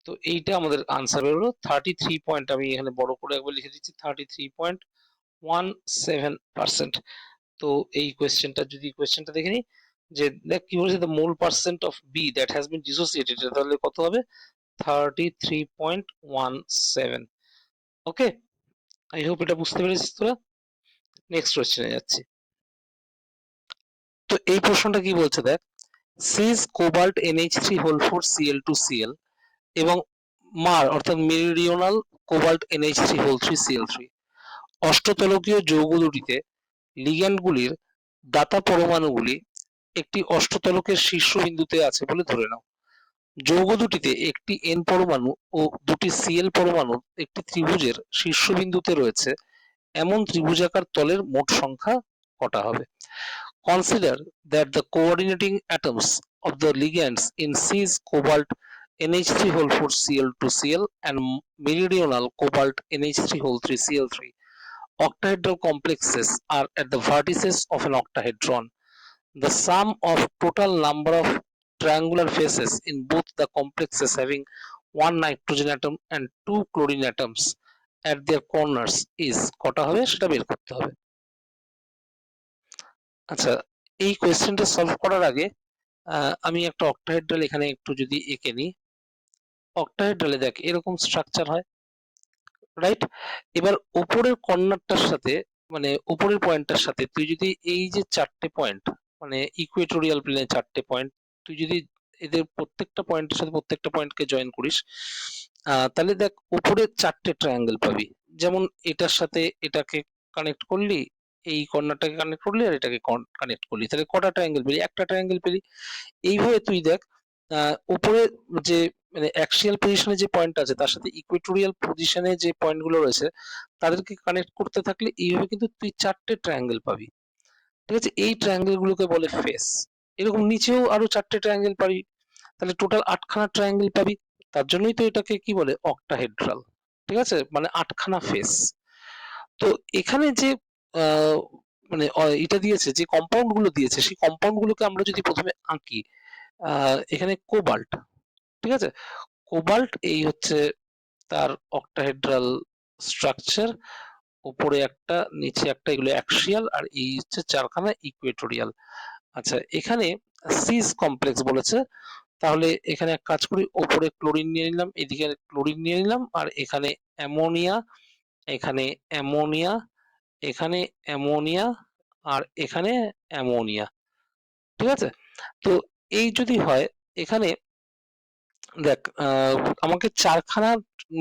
তো এইটা আমাদের আনসার বেরোলো 33 পয়েন্ট, আমি এখানে বড় করে একবার লিখে দিচ্ছি 33.17%। তো এই কোয়েশ্চেনটা দেখে নিই, যে দেখ কি বলেছে, the mole percent of B that has been dissociated, তাহলে কত হবে? 33.17। ওকে, আই হোপ এটা বুঝতে পেরেছিস তোরা। নেক্সট কোয়েশ্চেনে যাচ্ছি। তো এই প্রশ্নটা কি বলছে দেখ, সিজ কোবাল্ট NH3 হোল 4 Cl2Cl এবং মার অর্থাৎ meridional cobalt NH3 whole 3 Cl3 অষ্টতলকীয় যৌগ দুটিতে লিগ্যান্ডগুলির দাতা পরমাণুগুলি একটি অষ্টতলকের শীর্ষবিন্দুতে আছে বলে ধরে নাও। যৌগ দুটিতে একটি N পরমাণু ও দুটি Cl পরমাণুর একটি ত্রিভুজের শীর্ষবিন্দুতে রয়েছে এমন ত্রিভুজাকার তলের মোট সংখ্যা কটা হবে? Consider that the coordinating atoms of the ligands in cis cobalt NH3 whole 4 Cl2Cl and meridional cobalt NH3 whole 3 Cl3 octahedral complexes are at the vertices of an octahedron. The sum of total number of triangular faces in both the complexes having one nitrogen atom and two chlorine atoms at their corners is কটা হবে সেটা বের করতে হবে। আচ্ছা, এই কোয়েশ্চেনটা solve করার আগে আমি একটা অক্টাহেড্রাল এখানে একটু যদি এঁকে নিই। অক্টাহেড্রালে দেখ এরকম স্ট্রাকচার হয়, রাইট? এবার উপরের কর্নারটার সাথে মানে উপরের পয়েন্টটার সাথে তুই যদি এই যে চারটে পয়েন্ট মানে ইকুয়েটোরিয়াল প্লেনে চারটে পয়েন্ট, তুই যদি এদের প্রত্যেকটা পয়েন্টের সাথে প্রত্যেকটা পয়েন্টকে জয়েন করিস, তাহলে দেখ উপরে চারটে ট্রায়াঙ্গেল পাবি। যেমন এটার সাথে এটাকে কানেক্ট করলি, এই কর্নারটাকে কানেক্ট করলি, আর এটাকে কানেক্ট করলি, তাহলে কটা ট্রায়াঙ্গেল পেলি? একটা ট্রায়াঙ্গেল পেলি। এইভাবে তুই দেখ উপরে যে মানে অ্যাক্সিয়াল পজিশনে যে পয়েন্ট আছে তার সাথে ইকুয়েটোরিয়াল পজিশনে যে পয়েন্ট গুলো রয়েছে তাদেরকে কানেক্ট করতে থাকলে এইভাবে কিন্তু তুই চারটে ট্রায়াঙ্গেল পাবি, ঠিক আছে? এই ট্রায়াঙ্গেল গুলোকে বলে ফেস। এরকম নিচেও আরো চারটে ট্রায়াঙ্গেল পাবি, তাহলে টোটাল 8খানা ট্রায়াঙ্গেল পাবি। তার জন্যই তো এটাকে কি বলে? অক্টাহেড্রাল, ঠিক আছে? মানে 8খানা ফেস। তো এখানে যে মানে এটা দিয়েছে, যে কম্পাউন্ড গুলো দিয়েছে, সেই কম্পাউন্ড গুলোকে আমরা যদি প্রথমে আঁকি, এখানে কোবাল্ট, ঠিক আছে? কোবাল্ট এই হচ্ছে তার অক্টাহেড্রাল স্ট্রাকচার, উপরে একটা নিচে একটা, এগুলো অ্যাক্সিয়াল, আর এই হচ্ছে চারখানা ইকুয়েটোরিয়াল। আচ্ছা, এখানে সিস কমপ্লেক্স বলেছে, তাহলে এখানে এক কাজ করি, ওপরে ক্লোরিন নিয়ে নিলাম, এদিকে ক্লোরিন নিয়ে নিলাম, আর এখানে অ্যামোনিয়া, এখানে অ্যামোনিয়া, এখানে অ্যামোনিয়া, আর এখানে অ্যামোনিয়া। ঠিক আছে? তো এই যদি হয়, এখানে দেখ, আমাকে চারখানা,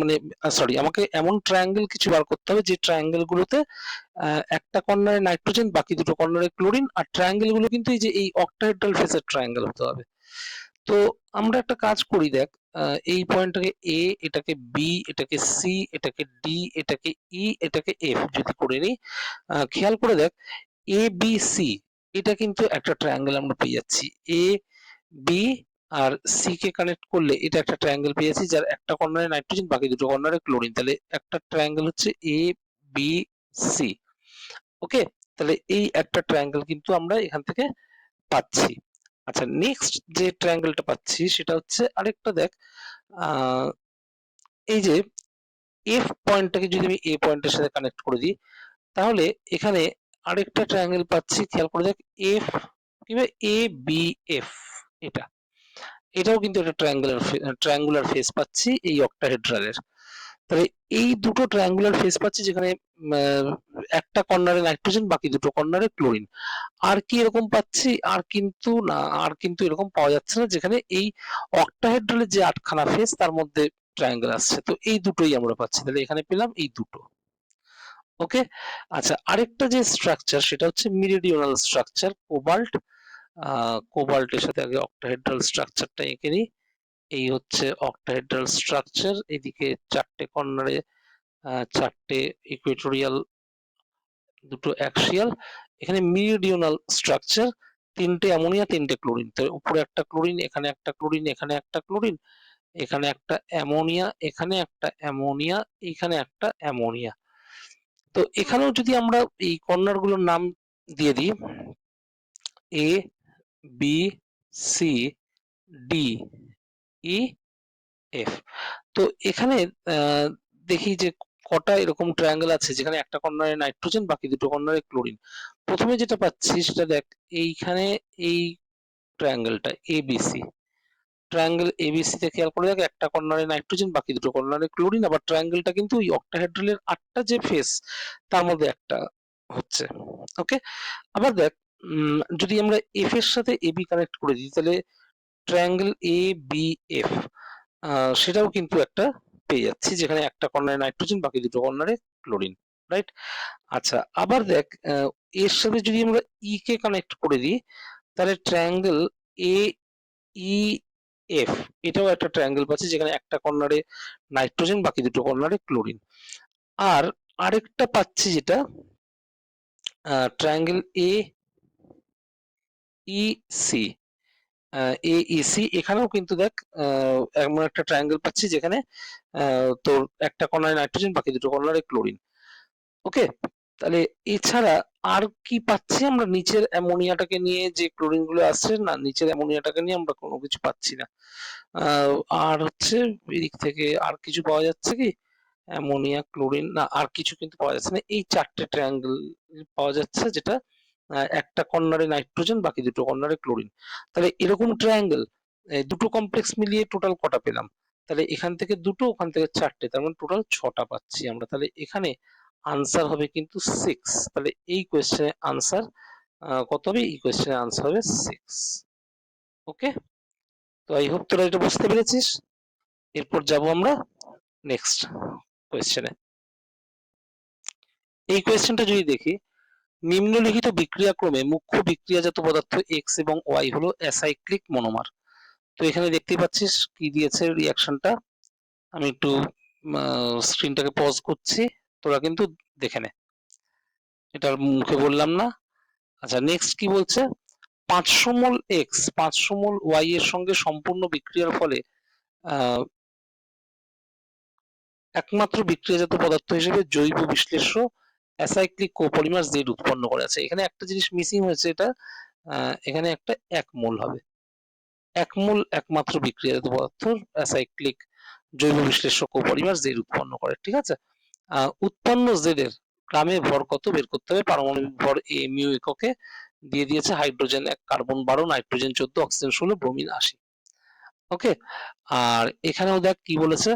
মানে সরি, আমাকে এমন ট্রায়াঙ্গেল কিছু বার করতে হবে যে ট্রায়াঙ্গেল গুলোতে একটা কর্নারে নাইট্রোজেন, বাকি দুটো কর্নারে ক্লোরিন, আর ট্রায়াঙ্গেল গুলো কিন্তু এই যে এই অক্টাহেড্রাল ফেসের ট্রায়াঙ্গেল হতে হবে। তো আমরা একটা কাজ করি, দেখ, এই পয়েন্টটাকে এ, এটাকে বি, এটাকে সি, এটাকে ডি, এটাকে ই, এটাকে এফ যদি করে নিই, খেয়াল করে দেখ, এ বি সি এটা কিন্তু একটা ট্রায়াঙ্গেল আমরা পেয়ে যাচ্ছি। A B R C K connect করলে এটা একটা ট্রায়াঙ্গেল পেয়ে যাচ্ছি, যার একটা কর্নারে নাইট্রোজেন, বাকি দুটো কর্নারে ক্লোরিন। তাহলে একটা ট্রায়াঙ্গেল হচ্ছে এ বি সি। ওকে, তাহলে এই একটা ট্রায়াঙ্গেল কিন্তু আমরা এখান থেকে পাচ্ছি। আচ্ছা, নেক্সট যে ট্রায়াঙ্গেলটা পাচ্ছি সেটা হচ্ছে আরেকটা, দেখ, এই যে এফ পয়েন্টটাকে যদি আমি এ পয়েন্টের সাথে কানেক্ট করে দিই, তাহলে এখানে আরেকটা ট্রায়াঙ্গেল পাচ্ছি, খেয়াল করে দেখ, এফ কিংবা এ বি এফ, এটা এটাও কিন্তু একটা ট্রায়াঙ্গুলার ফেস পাচ্ছি এই অক্টাহেড্রালের। তাহলে এই দুটো ট্রায়াঙ্গুলার ফেস পাচ্ছি, যেখানে একটা কর্নারে নাইট্রোজেন, বাকি দুটো কর্নারে ক্লোরিন। আর কি এরকম পাচ্ছি? আর কিন্তু না, আর কিন্তু এরকম পাওয়া যাচ্ছে না, যেখানে এই অক্টাহেড্রালের যে আটখানা ফেস তার মধ্যে ট্রায়াঙ্গেল আসছে। তো এই দুটোই আমরা পাচ্ছি, তাহলে এখানে পেলাম এই দুটো। ওকে, আচ্ছা, আরেকটা যে স্ট্রাকচার সেটা হচ্ছে মেরিডিওনাল স্ট্রাকচার, কোবাল্ট। কোবাল্টের সাথে আগে অক্টাহেড্রাল স্ট্রাকচারটা এঁকে নিই। এই হচ্ছে অক্টাহেড্রাল স্ট্রাকচার, এদিকে চারটে কর্নারে চারটে ইকুয়েটোরিয়াল, দুটো অ্যাক্সিয়াল, এখানে মেরিডিওনাল স্ট্রাকচার, তিনটে অ্যামোনিয়া, তিনটে ক্লোরিন। তো উপরে একটা ক্লোরিন, এখানে একটা ক্লোরিন, এখানে একটা ক্লোরিন, এখানে একটা অ্যামোনিয়া, এখানে একটা অ্যামোনিয়া, এখানে একটা অ্যামোনিয়া। তো এখানেও যদি আমরা এই কর্নার গুলোর নাম দিয়ে দিই, A B C D E F. তো এখানে দেখি যে কটা এরকম ট্রায়াঙ্গেল আছে যেখানে একটা কর্নারে নাইট্রোজেন, বাকি দুটো কর্নারে ক্লোরিন। প্রথমে যেটা পাচ্ছি সেটা দেখ, এইখানে এই ট্রায়াঙ্গেলটা এবিসি, ট্রায়াঙ্গেল এবিসি তে খেয়াল করে দেখ, একটা কর্নারে নাইট্রোজেন, বাকি দুটো কর্নারে ক্লোরিন, আবার ট্রায়াঙ্গেলটা কিন্তু ওই অক্টাহেড্রালের আটটা যে ফেস তার মধ্যে একটা হচ্ছে। ওকে, আবার দেখ, যদি আমরা এফ এর সাথে এবি কানেক্ট করে দিই, তাহলে ট্রায়াঙ্গেল এ বি এফ, সেটাও কিন্তু একটা পেয়ে যাচ্ছি, যেখানে একটা কর্নারে নাইট্রোজেন, বাকি দুটো কর্নারে ক্লোরিন। রাইট? আচ্ছা, আবার দেখ, এর সাথে যদি আমরা ই কে কানেক্ট করে দিই, তাহলে ট্রায়াঙ্গেল এ ই এফ, এটাও একটা ট্রায়াঙ্গেল পাচ্ছি, যেখানে একটা কর্নারে নাইট্রোজেন, বাকি দুটো কর্নারে ক্লোরিন। আর আরেকটা পাচ্ছি যেটা triangle A E C, AEC, এখানেও কিন্তু দেখ, এমন একটা ট্রায়াঙ্গেল পাচ্ছি যেখানে তোর একটা কর্নারে নাইট্রোজেন, বাকি দুটো কর্নারে ক্লোরিন। ওকে, তাহলে এছাড়া আর কি পাচ্ছি আমরা? নিচের অ্যামোনিয়াটাকে নিয়ে যে ক্লোরিন গুলো আসছে না, নিচের অ্যামোনিয়াটাকে নিয়ে আমরা কোনো কিছু পাচ্ছি না। আর হচ্ছে এদিক থেকে আর কিছু পাওয়া যাচ্ছে কি? অ্যামোনিয়া, ক্লোরিন, না আর কিছু কিন্তু পাওয়া যাচ্ছে না। এই চারটে ট্রায়াঙ্গেল পাওয়া যাচ্ছে, যেটা একটা কর্নারে নাইট্রোজেন, বাকি দুটো কর্নারে ক্লোরিন। তাহলে এরকম ট্রায়াঙ্গেল দুটো কমপ্লেক্স মিলিয়ে টোটাল কটা পেলাম? তাহলে এখান থেকে দুটো, ওখান থেকে চারটে, তার মানে টোটাল 6টা পাচ্ছি আমরা। তাহলে এখানে আনসার হবে কিন্তু 6। তাহলে এই কোয়েশ্চেনের আনসার কত হবে? এই কোয়েশ্চেনের আনসার হবে 6। ওকে, তো আই হোপ তোরা এটা বুঝতে পেরেছিস। এরপর যাব আমরা নেক্সট কোয়েশ্চেনে। এই কোয়েশ্চেনটা যদি দেখি, নিম্নলিখিত বিক্রিয়াক্রমে মুখ্য বিক্রিয়াজাত পদার্থ এক্স এবং ওয়াই হলো অ্যাসাইক্লিক মনোমার। তো এখানে দেখতেই পাচ্ছিস কি দিয়েছে রিয়াকশনটা। আমি একটু স্ক্রিনটাকে পজ করছি, তোরা কিন্তু দেখে নে, এটা মুখে বললাম না। আচ্ছা, নেক্সট কি বলছে? 500 মোল এক্স 500 মোল ওয়াই এর সঙ্গে সম্পূর্ণ বিক্রিয়ার ফলে একমাত্র বিক্রিয়াজাত পদার্থ হিসেবে জৈব বিশ্লেষ্য অ্যাসাইক্লিক কোপলিমার জেড উৎপন্ন করে। আছে এখানে একটা জিনিস মিসিং হয়েছে, এটা এখানে একটা 1 মোল হবে। 1 মোল একমাত্র বিক্রিয়াজাত পদার্থ অ্যাসাইক্লিক জৈব বিশ্লেষ্য কোপলিমার জেড উৎপন্ন করে। ঠিক আছে, উৎপন্ন জেড এর গ্রামে ভর কত বের করতে হবে, পারমাণবিক ভর এ মিউ এককে দিয়ে দিয়েছে, hydrogen 1, carbon 12, nitrogen 14, oxygen 16, bromine 80। Okay, আর এখানেও দেখ কি বলেছে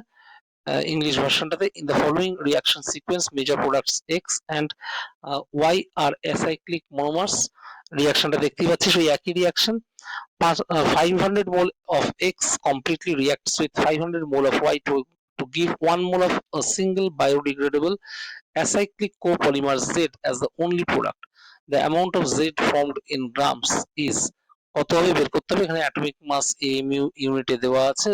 ইংলিশ ভার্সনটাতে, in the following reaction sequence major products X and Y are acyclic monomers. রিঅ্যাকশনটা দেখতেই পাচ্ছিস ওই একই রিঅ্যাকশন। 500 mole of X completely reacts with 500 mole of Y to give 1 mole of a single biodegradable acyclic copolymer Z as the only product. The amount of Z formed in grams is কত হবে বের করতে হবে। এখানে atomic মাস AMU ইউনিটে দেওয়া আছে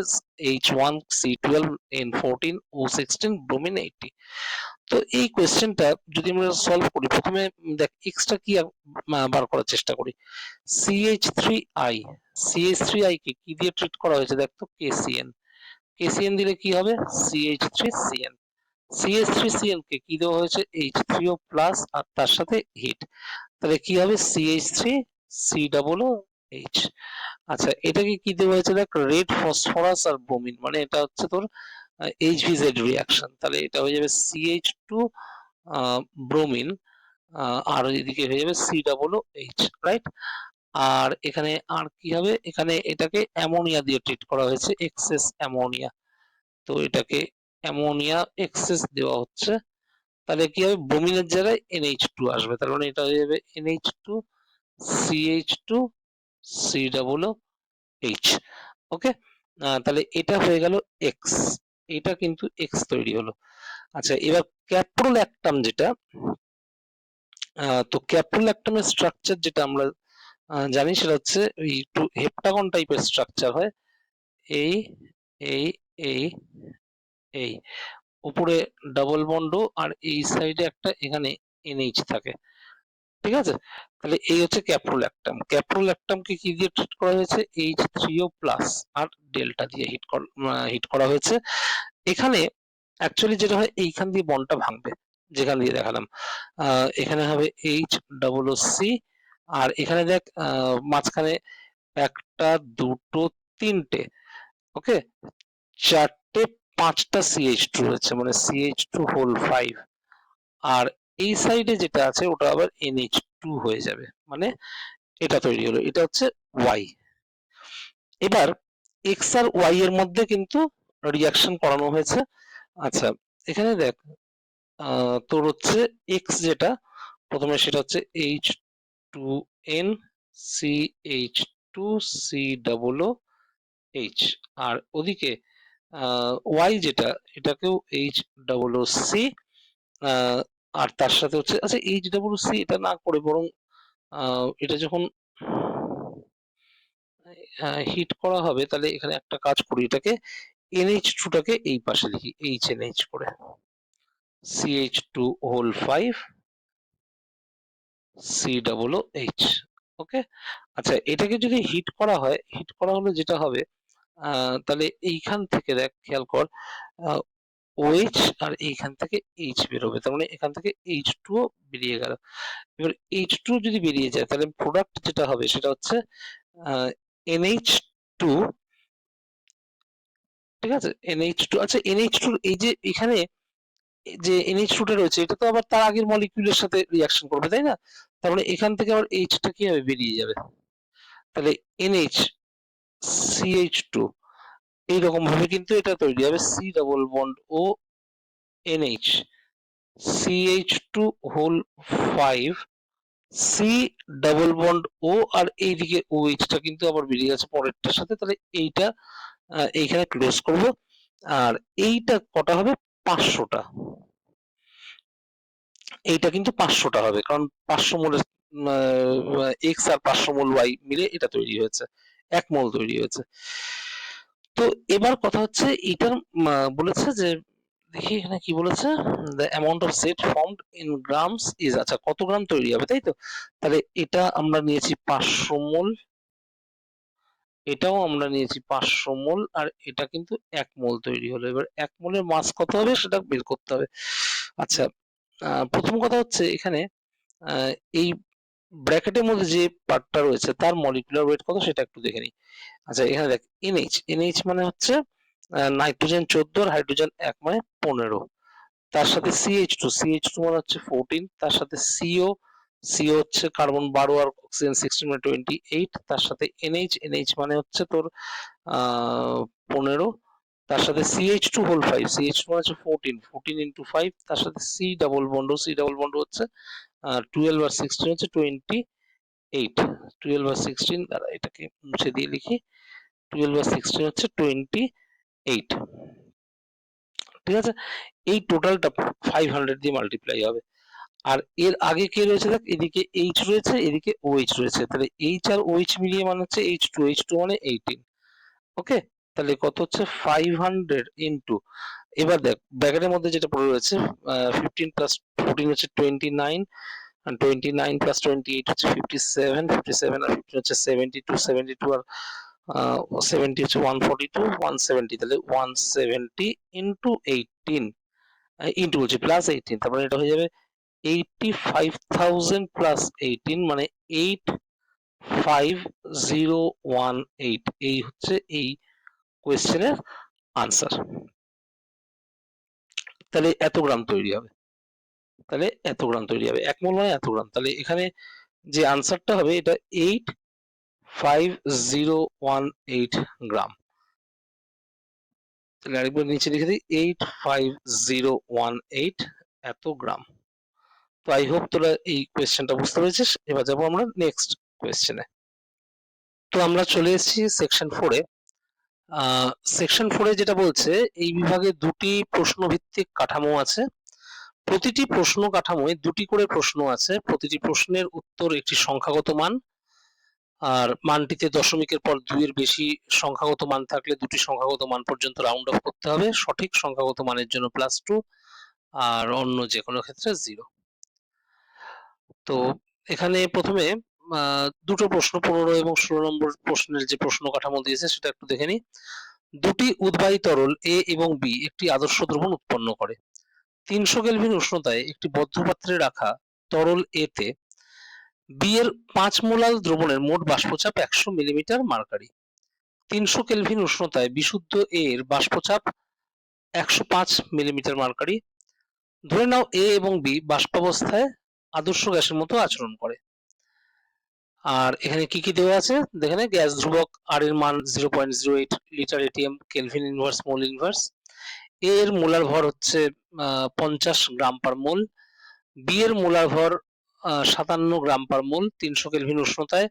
H1 C12 N14 O16 bromine 80। তো এই কোয়েশ্চেনটা যদি আমরা সলভ করি, প্রথমে দেখ এক্সটা কি বার করার চেষ্টা করি। CH3I, CH3I কে কি দিয়ে ট্রিট করা হয়েছে দেখ তো, KCN, KCN দিলে কি হবে CH3CN, CH3CN কে কি দেওয়া হয়েছে H3O প্লাস আর তার সাথে হিট, তাহলে কি হবে CH3COOH। আচ্ছা এটাকে কি দেওয়া হয়েছে দেখ রেড ফসফরাস আর ব্রোমিন, মানে এটা হচ্ছে তোর HVZ রিঅ্যাকশন, তাহলে এটা হয়ে যাবে CH2 ব্রোমিন আর এদিকে হয়ে যাবে COOH, রাইট। আর এখানে আর কি হবে, এখানে এটাকে অ্যামোনিয়া দিয়ে ট্রিট করা হয়েছে, এক্সেস অ্যামোনিয়া, তো এটাকে অ্যামোনিয়া এক্সেস দেওয়া হচ্ছে, তাহলে কি হবে ব্রোমিনের জায়গায় NH2 আসবে, তার মানে এটা হয়ে যাবে NH2 CH2 COOH। ওকে, তাহলে এটা হয়ে গেল এক্স, এটা কিন্তু এক্স তৈরি হলো। আচ্ছা এবার ক্যাপ্রোল্যাকটাম যেটা, তো ক্যাপ্রোল্যাকটামের স্ট্রাকচার যেটা আমরা জানি সেটা হচ্ছে ওই একটু হেপ্টাগন টাইপের স্ট্রাকচার হয়, এই এই এই এই উপরে ডাবল বন্ড আর এই সাইডে একটা এখানে NH থাকে, ঠিক আছে। তাহলে এই হচ্ছে ক্যাপ্রোল্যাকটাম, ক্যাপ্রোল্যাকটামকে কি দিয়ে ট্রিট করা হয়েছে H3O প্লাস আর ডেল্টা দিয়ে হিট করা হয়েছে। এখানে অ্যাকচুয়ালি যেটা হয় এইখান দিয়ে বন্ডটা ভাঙবে, যেখান দিয়ে দেখালাম, এখানে হবে HOOC আর এখানে দেখ মাঝখানে একটা দুটো তিনটে, ওকে, চারটে পাঁচটা CH2 হচ্ছে, মানে CH2 হোল 5, আর এই সাইডে যেটা আছে ওটা আবার NH2 হয়ে যাবে, মানে এটা তৈরি হলো, এটা হচ্ছে Y। এবার X আর Y এর মধ্যে কিন্তু রিঅ্যাকশন করানো হয়েছে। আচ্ছা এখানে দেখ তোর হচ্ছে X যেটা প্রথমে সেটা হচ্ছে H2N CH2COOH, আর ওদিকে Y যেটা এটাকেও HOOC, আর তার সাথে হচ্ছে আচ্ছা HOOC এটা না করে বরং এটা যখন হিট করা হবে তাহলে এখানে একটা কাজ করি, এটাকে NH2 টাকে এই পাশে লিখি HNH করে, CH2 হোল 5 COOH। ওকে, আচ্ছা এটাকে যদি হিট করা হয়, হিট করা হলে যেটা হবে তাহলে এইখান থেকে দেখ খেয়াল কর OH আর এইখান থেকে H বেরোবে, তার মানে এখান থেকে H2O বেরিয়ে গেল। এবার H2 যদি বেরিয়ে যায় তাহলে প্রোডাক্ট যেটা হবে সেটা হচ্ছে NH2, ঠিক আছে, NH2। আচ্ছা NH2 এই যে এখানে যে NH2 টা রয়েছে এটা তো আবার তার আগের মলিকিউলের সাথে রিঅ্যাকশন করবে, তাই না, তার মানে এখান থেকে আবার H টা কি হবে বেরিয়ে যাবে, তাহলে NH CH2 এইরকম ভাবে কিন্তু এটা তৈরি হবে, C double bond O NH CH2 whole 5 C double bond O, আর এইদিকে OH টা কিন্তু আবার বেরিয়ে গেছে পরেরটার সাথে, তাহলে এইটা এইখানে ক্লোজ করব, আর এইটা কটা হবে 500টা, এইটা কিন্তু 500টা হবে, কারণ 500 মোলের X আর 500 মোল Y মিলে এটা তৈরি হয়েছে, 1 মোল তৈরি হয়েছে। তো এবার কথা হচ্ছে এটার বলেছে যে দেখি এখানে কি বলেছে, the amount of Z formed in grams is, আচ্ছা কত গ্রাম তৈরি হবে তাই তো, তাহলে এটা আমরা নিয়েছি 500 মোল, এটাও আমরা নিয়েছি 500 মোল, আর এটা কিন্তু 1 মোল তৈরি হলো। এবার 1 মোলের মাস কত হবে সেটা বের করতে হবে। আচ্ছা প্রথম কথা হচ্ছে এখানে এই ব্র্যাকেটের মধ্যে যে পার্টটা রয়েছে তার মলিকুলার ওয়েট কত সেটা একটু দেখে নিই। আচ্ছা এখানে দেখ NH মানে হচ্ছে নাইট্রোজেন 14 আর হাইড্রোজেন 1 মানে 15, তার সাথে CH2 মানে হচ্ছে 14, তার সাথে CO হচ্ছে কার্বন 12 আর অক্সিজেন 16 মানে 28, তার সাথে NH মানে হচ্ছে তোর 15, তার সাথে CH2 হোল 5, CH2 মানে হচ্ছে 14 into 5, তার সাথে C ডাবল বন্ড হচ্ছে 12 আর 16 হচ্ছে 28, 12 আর 16 দ্বারা এটাকে মুছে দিয়ে লিখি, 12 আর 16 হচ্ছে 28, ঠিক আছে। এই টোটালটা 500 দিয়ে মাল্টিপ্লাই হবে। আর এর আগে কে রয়েছে, দেখ এদিকে H রয়েছে, এদিকে OH রয়েছে, তাহলে H আর OH মিলিয়ে মানে হচ্ছে H2 মানে 18, ওকে। তাহলে কত হচ্ছে 500 ইন্টু, এবার দেখ ব্র্যাকেটের মধ্যে যেটা পড়ে রয়েছে 15 প্লাস 14 হচ্ছে 29, আর 29 প্লাস 28 হচ্ছে 57, 57 আর 15 হচ্ছে 72, 72 আর 70 হচ্ছে 142, 170, তাহলে 170 ইন্টু 18 ইন্টু বলছি প্লাস 18, তারপরে এটা হয়ে যাবে 85,000 প্লাস 18 মানে 85018, এই হচ্ছে এই কোয়েশ্চেনের আনসার। তাহলে এত গ্রাম তৈরি হবে, তাহলে এত গ্রাম তৈরি হবে, 1 মোল মানে এত গ্রাম, তাহলে এখানে যে আনসারটা হবে এটা 85018 গ্রাম। তাহলে আরেকবার নিচে লিখে দিই 85018 এত গ্রাম। তো আই হোপ তোরা এই কোয়েশ্চেনটা বুঝতে পেরেছিস। এবার যাবো আমরা নেক্সট কোয়েশ্চেনে। তো আমরা চলে এসেছি সেকশন 4-এ। সেকশন 4-এ যেটা বলছে, এই বিভাগে দুটি প্রশ্ন ভিত্তিক কাঠামো আছে। প্রতিটি প্রশ্ন কাঠামোয় দুটি করে প্রশ্ন আছে, প্রতিটি প্রশ্নের উত্তর একটি সংখ্যাগত মান, আর মানটিতে দশমিকের পর 2 এর বেশি সংখ্যাগত মান থাকলে দুটি সংখ্যাগত মান পর্যন্ত রাউন্ড অফ করতে হবে, সঠিক সংখ্যাগত মানের জন্য +2 আর অন্য যে কোনো ক্ষেত্রে 0। তো এখানে প্রথমে দুটো প্রশ্ন 15 এবং 16 নম্বর প্রশ্নের যে প্রশ্ন কাঠামো দিয়েছে সেটা একটু দেখে নিই। দুটি উদ্বায়ী তরল A এবং B একটি আদর্শ দ্রবণ উৎপন্ন করে। 300 কেলভিন উষ্ণতায় একটি বদ্ধ পাত্রে রাখা তরল A তে B এর 5 মোলাল দ্রবণের মোট বাষ্পচাপ 100 মিলিমিটার মার্কারি। 300 কেলভিন উষ্ণতায় বিশুদ্ধ A এর বাষ্পচাপ 105 মিলিমিটার মার্কারি। ধরে নাও A এবং B বাষ্পাবস্থায় আদর্শ গ্যাসের মতো আচরণ করে। আর এখানে কি কি দেওয়া আছে, এখানে গ্যাস ধ্রুবক আর এর মান 0.08 litre ATM, kelvin inverse, mole inverse. A এর মোলার ভর হচ্ছে 50 গ্রাম পার মোল, বি এর মোলার ভর 57 গ্রাম পার মোল 300 কেলভিন উষ্ণতায়।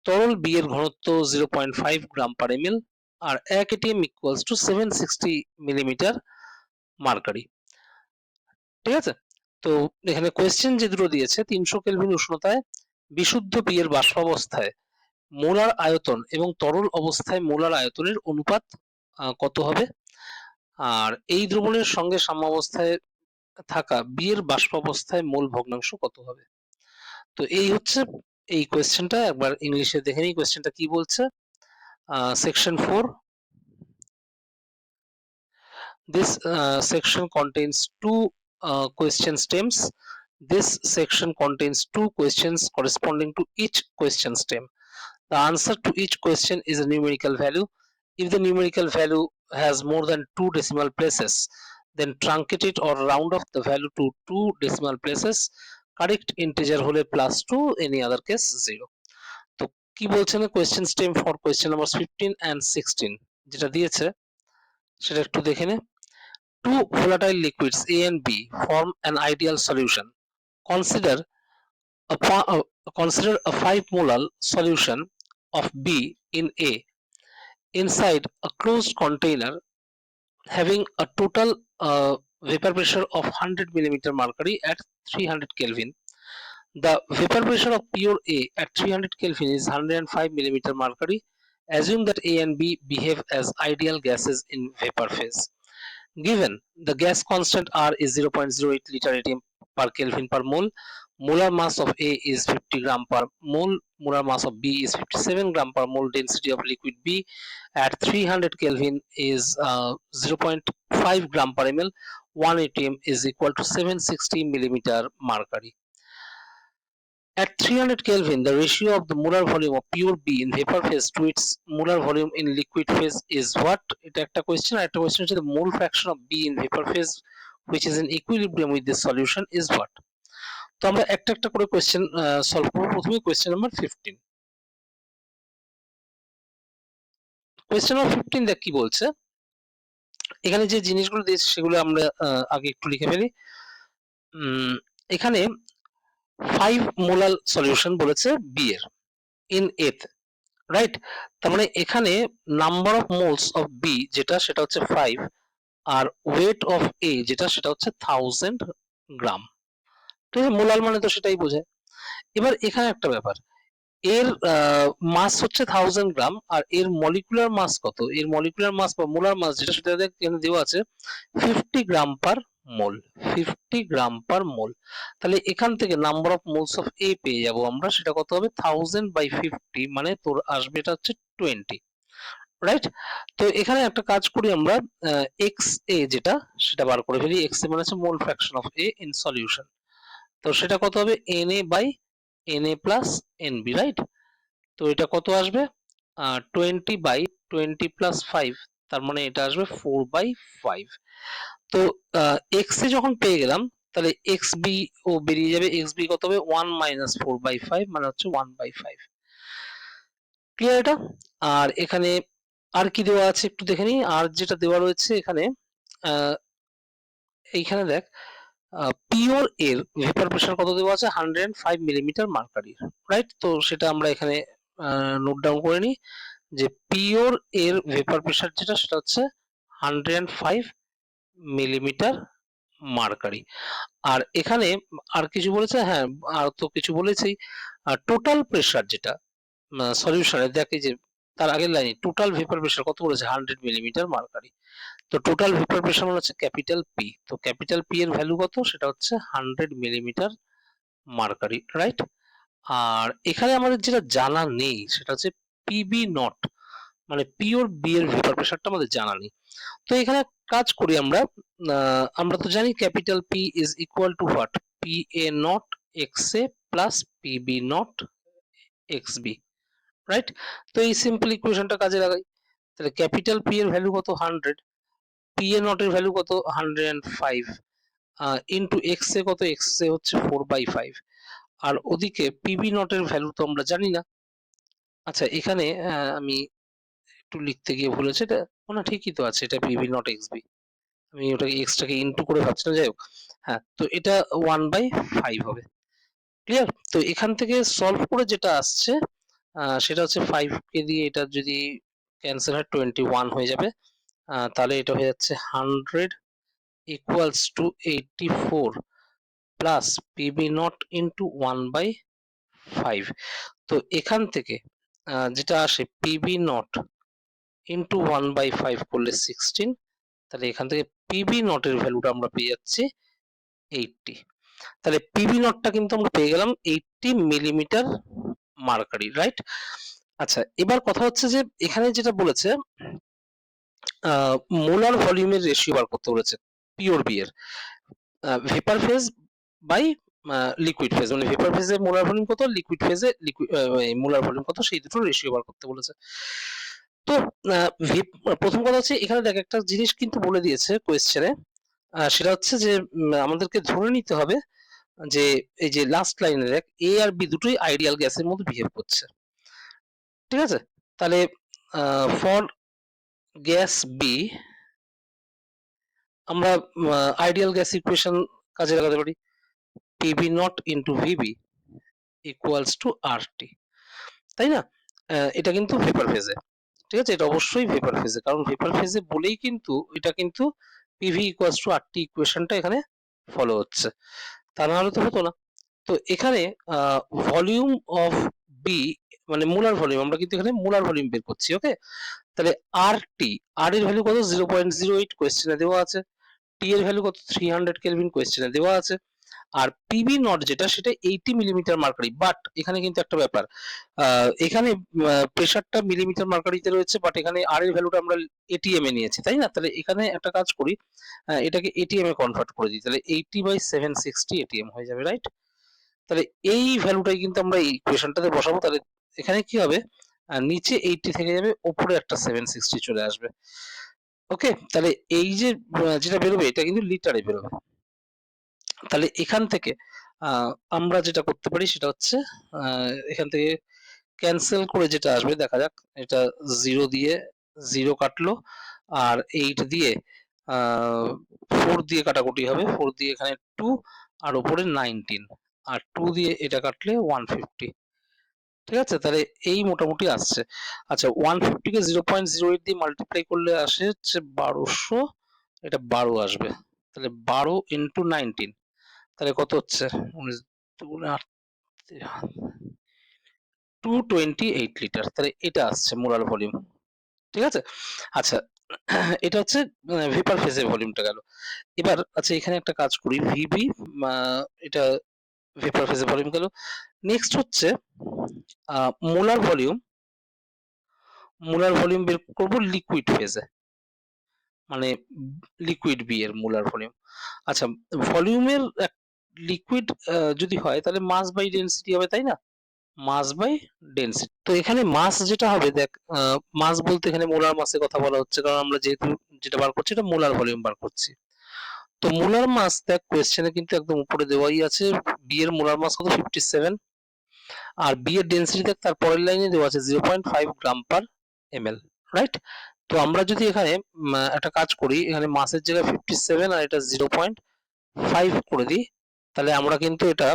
তরল বি এর ঘনত্ব 0.5 গ্রাম পার এমএল, আর 1 ATM equals to 760 millimetre mercury. ঠিক আছে। তো এখানে কোয়েশ্চেন যে দুটো দিয়েছে, 300 কেলভিন উষ্ণতায় বিশুদ্ধ বি এর বাষ্পাবস্থায় মোলার আয়তন এবং তরল অবস্থায় মোলার আয়তনের অনুপাত কত হবে, আর এই দ্রবণের সঙ্গে সাম্যাবস্থায় থাকা বি এর বাষ্পাবস্থায় মোল ভগ্নাংশ কত হবে। তো এই হচ্ছে এই কোয়েশ্চেনটা, একবার ইংলিশে দেখে নিই কোয়েশ্চেনটা কি বলছে। Section 4, this section contains two question stems. This section contains two questions corresponding to each question stem. The answer to each question is a numerical value. If the numerical value has more than 2 decimal places, then truncate it or round off the value to 2 decimal places. Correct integer হলে +2, any other case 0. তো কি বলছে না, question stem for question number 15 and 16 যেটা দিয়েছে সেটা একটু দেখে নে। Two volatile liquids A and B form an ideal solution. Consider a 5 molar solution of B in A inside a closed container having a total vapor pressure of 100 millimeter mercury at 300 Kelvin. The vapor pressure of pure A at 300 Kelvin is 105 millimeter mercury. Assume that A and B behave as ideal gases in vapor phase. Given the gas constant R is 0.08 liter atm per Kelvin per mole, molar mass of A is 50 gram per mole, molar mass of B is 57 gram per mole, density of liquid B at 300 Kelvin is 0.5 gram per ml, 1 atm is equal to 760 millimeter mercury. At 300 Kelvin, the ratio of the molar volume of pure B in vapor phase to its molar volume in liquid phase is what? এটা একটা question, আর একটা question হচ্ছে the mole fraction of B in vapor phase which is in equilibrium with this solution is what? তো আমরা একটা একটা করে question solve করব। প্রথমে কোয়েশ্চেন নাম্বার 15। কোয়েশ্চেন নাম্বার 15 দেখ কি বলছে। এখানে যে জিনিসগুলো দিয়েছে সেগুলো আমরা আগে একটু লিখে ফেলি। এখানে 5 মোলার সলিউশন বলেছে বি এর ইন এথ, রাইট? তার মানে এখানে number of moles of B যেটা সেটা হচ্ছে 5, আর ওয়েট অফ এ যেটা সেটা হচ্ছে 1000 গ্রাম। ঠিক আছে, মোলার মানে তো সেটাই বোঝায়। এবার এখানে একটা ব্যাপার, এর মাস হচ্ছে 1000 গ্রাম, আর এর মলিকুলার মাস কত? এর মলিকুলার মাস বা মোলার মাস যেটা সেটা এখানে দেওয়া আছে 50 গ্রাম পার মোল। 50 গ্রাম পার মোল। তাহলে এখান থেকে নাম্বার অফ মোলস অফ এ পেয়ে যাবো আমরা, সেটা কত হবে 1000/50, মানে তোর আসবে এটা হচ্ছে 20, রাইট? তো এখানে একটা কাজ করি আমরা, এক্স এ যেটা সেটা বার করে ফেলি। এক্স এ মানে হচ্ছে মোল fraction of A in solution. তো সেটা কত হবে Na প্লাস Nb, রাইট? তো এটা কত আসবে 20/20 প্লাস 5, তার মানে এটা আসবে 4/5। তো এক্স এ যখন পেয়ে গেলাম তাহলে এক্স বি ও বেরিয়ে যাবে। এক্স বি কত হবে 1 মাইনাস 4/5, মানে হচ্ছে 1/5। ক্লিয়ার এটা? আর এখানে আর কি দেওয়া আছে একটু দেখে নিই। আর যেটা দেওয়া রয়েছে এখানে, এইখানে দেখ পিওর এর ভেপার প্রেসার কত দেওয়া আছে 105 মিলিমিটার মার্কারি, রাইট? তো সেটা আমরা এখানে নোট ডাউন করে নিই যে পিওর এর ভেপার প্রেসার যেটা সেটা হচ্ছে 105 মিলিমিটার মার্কারি। আর এখানে আর কিছু বলেছে? হ্যাঁ, আর তো কিছু বলেছেই। টোটাল প্রেসার যেটা সলিউশনে দেখ, এই যে তার আগের লাইনে টোটাল ভেপার প্রেসার কত বলেছে 100 মিলিমিটার মার্কারি। তো টোটাল ভেপার প্রেসার মানে হচ্ছে ক্যাপিটাল পি। তো ক্যাপিটাল পি এর ভ্যালু কত? সেটা হচ্ছে 100 মিলিমিটার মার্কারি, রাইট? আর এখানে আমাদের যেটা জানা নেই সেটা হচ্ছে পিবি নট, মানে পিওর বি এর ভেপার প্রেসারটা আমাদের জানা নেই। তো এখানে কাজ করি আমরা, আমরা তো জানি capital P is equal to what, P A naught X A plus PB naught X B, right? তো এই সিম্পল ইকুয়েশনটা কাজে লাগাই। তাহলে ক্যাপিটাল পি এর ভ্যালু কত 100, পি এ নট এর ভ্যালু কত 105, ইন্টু এক্স এ কত, এক্স এ হচ্ছে 4/5, আর ওদিকে পিবি নট এর ভ্যালু তো আমরা জানি না। আচ্ছা, এখানে আমি একটু লিখতে গিয়ে ভুল হয়েছে, এটা না ঠিকই তো আছে, এটা পিবি নট এক্স বি, আমি ওটাকে এক্সটাকে ইনটু করে ভাবছিলাম, যাই হোক। হ্যাঁ, তো এটা 1/5 হবে। ক্লিয়ার? তো এখান থেকে সলভ করে যেটা আসছে সেটা হচ্ছে 5 কে দিয়ে এটা যদি ক্যান্সেল হয় 21 হয়ে যাবে। তাহলে এটা হয়ে যাচ্ছে 100 equals to 84 plus PB naught into 1/5। তো এখান থেকে যেটা আসে পিবি নট ইন্টু 1/5 করলে 16, তাহলে এখান থেকে পিবি নট এর ভ্যালুটা আমরা পেয়ে যাচ্ছি 80। তাহলে পিবি নটটা কিন্তু আমরা পেয়ে গেলাম 80 মিলিমিটার মার্কারি, রাইট? আচ্ছা, এবার কথা হচ্ছে যে এখানে যেটা বলেছে মোলার ভলিউমের রেশিও বার করতে বলেছে পিওর বি এর, vapour phase by liquid phase, মানে ভেপার ফেজে মোলার ভলিউম কত, লিকুইড ফেজে মোলার ভলিউম কত, সেই দুটো রেশিও বার করতে বলেছে। তো প্রথম কথা হচ্ছে এখানে দেখ একটা জিনিস কিন্তু বলে দিয়েছে কোয়েশ্চেনে, সেটা হচ্ছে যে আমাদেরকে ধরে নিতে হবে যে এই যে লাস্ট লাইনে দেখ এ আর বি দুটোই আইডিয়াল গ্যাসের মতো বিহেভ করছে, ঠিক আছে? তাহলে ফর গ্যাস বি আমরা আইডিয়াল গ্যাস ইকুয়েশন কাজে লাগাতে পারি, PB naught into VB equals to R T, তাই না? এটা কিন্তু ভেপার ফেজে, ঠিক আছে? এটা অবশ্যই ভেপার ফেজে, কারণ ভেপার ফেজে বলেই কিন্তু এটা কিন্তু পিভি ইকুয়ালস টু আর টি ইকুয়েশনটা এখানে ফলো হচ্ছে, তা না হলে তো হতো না। তো এখানে ভলিউম অফ বি মানে মোলার ভলিউম, আমরা কিন্তু এখানে মোলার ভলিউম বের করছি, ওকে? তাহলে আর টি, আর এর ভ্যালু কত 0.08 কোয়েশ্চেনে দেওয়া আছে, টি এর ভ্যালু কত 300 কেলভিন কোয়েশ্চেনে দেওয়া আছে, আর পিবি নট যেটা সেটা 80 মিলিমিটার মার্কারি। বাট এখানে কিন্তু একটা ব্যাপার, এখানে প্রেসারটা মিলিমিটার মার্কারিতে রয়েছে, বাট এখানে আর এর ভ্যালুটা আমরা এটিএম এ নিয়েছি, তাই না? তাহলে এখানে একটা কাজ করি, এটাকে এটিএম এ কনভার্ট করে দিই, তাহলে 80/760 এটিএম হয়ে যাবে, রাইট? তাহলে এই ভ্যালুটাই কিন্তু আমরা এই ইকুয়েশনটাতে বসাবো। তাহলে এখানে কি হবে, নিচে 80 থেকে যাবে, ওপরে একটা 760 চলে আসবে। ওকে, তাহলে এই যে যেটা বেরোবে এটা কিন্তু লিটারে বেরোবে। তাহলে এখান থেকে আমরা যেটা করতে পারি সেটা হচ্ছে এখান থেকে ক্যান্সেল করে যেটা আসবে দেখা যাক। এটা 0 দিয়ে 0 কাটলো আর 8 দিয়ে 4 দিয়ে কাটাকুটি হবে। 4 দিয়ে এখানে 2 আর উপরে 19 আর 2 দিয়ে এটা কাটলে 150। ঠিক আছে? তাহলে এই মোটামুটি আসছে। আচ্ছা 150 কে 0.08 দিয়ে মাল্টিপ্লাই করলে আসে হচ্ছে 1200, এটা 12 আসবে। তাহলে 12 ইন্টু 19 তাহলে কত হচ্ছে? 19 দুগুণে 8 228 লিটার। তাহলে এটা আসছে মোলার ভলিউম। ঠিক আছে? আচ্ছা এটা হচ্ছে ভেপার ফেজের ভলিউমটা গেল। এবার আচ্ছা এখানে একটা কাজ করি ভিবি এটা ভেপার ফেজের ভলিউম গেল। নেক্সট হচ্ছে মোলার ভলিউম। মোলার ভলিউম বের করব লিকুইড ফেজে, মানে লিকুইড বি এর মোলার ভলিউম। আচ্ছা ভলিউমের লিকুইড যদি হয় তাহলে মাস বাই ডেনসিটি হবে, তাই না? মাস বাই ডেনসিটি। তো এখানে মাস যেটা হবে দেখ, মাস বলতে এখানে মোলার মাসের কথা বলা হচ্ছে, কারণ আমরা যেহেতু যেটা বার করছি এটা মোলার ভলিউম বার করছি। তো মোলার মাস দেখ কোয়েশ্চেনে কিন্তু একদম উপরে দেওয়াই আছে। বি এর মোলার মাস কত 57, আর বি এর ডেনসিটি দেখ তার পরের লাইনে দেওয়া আছে 0.5 গ্রাম পার এমএল, রাইট? তো আমরা যদি এখানে একটা কাজ করি, এখানে মাসের জায়গায় 57 আর এটা 0.5 করে দিই, তাহলে আমরা কিন্তু এটা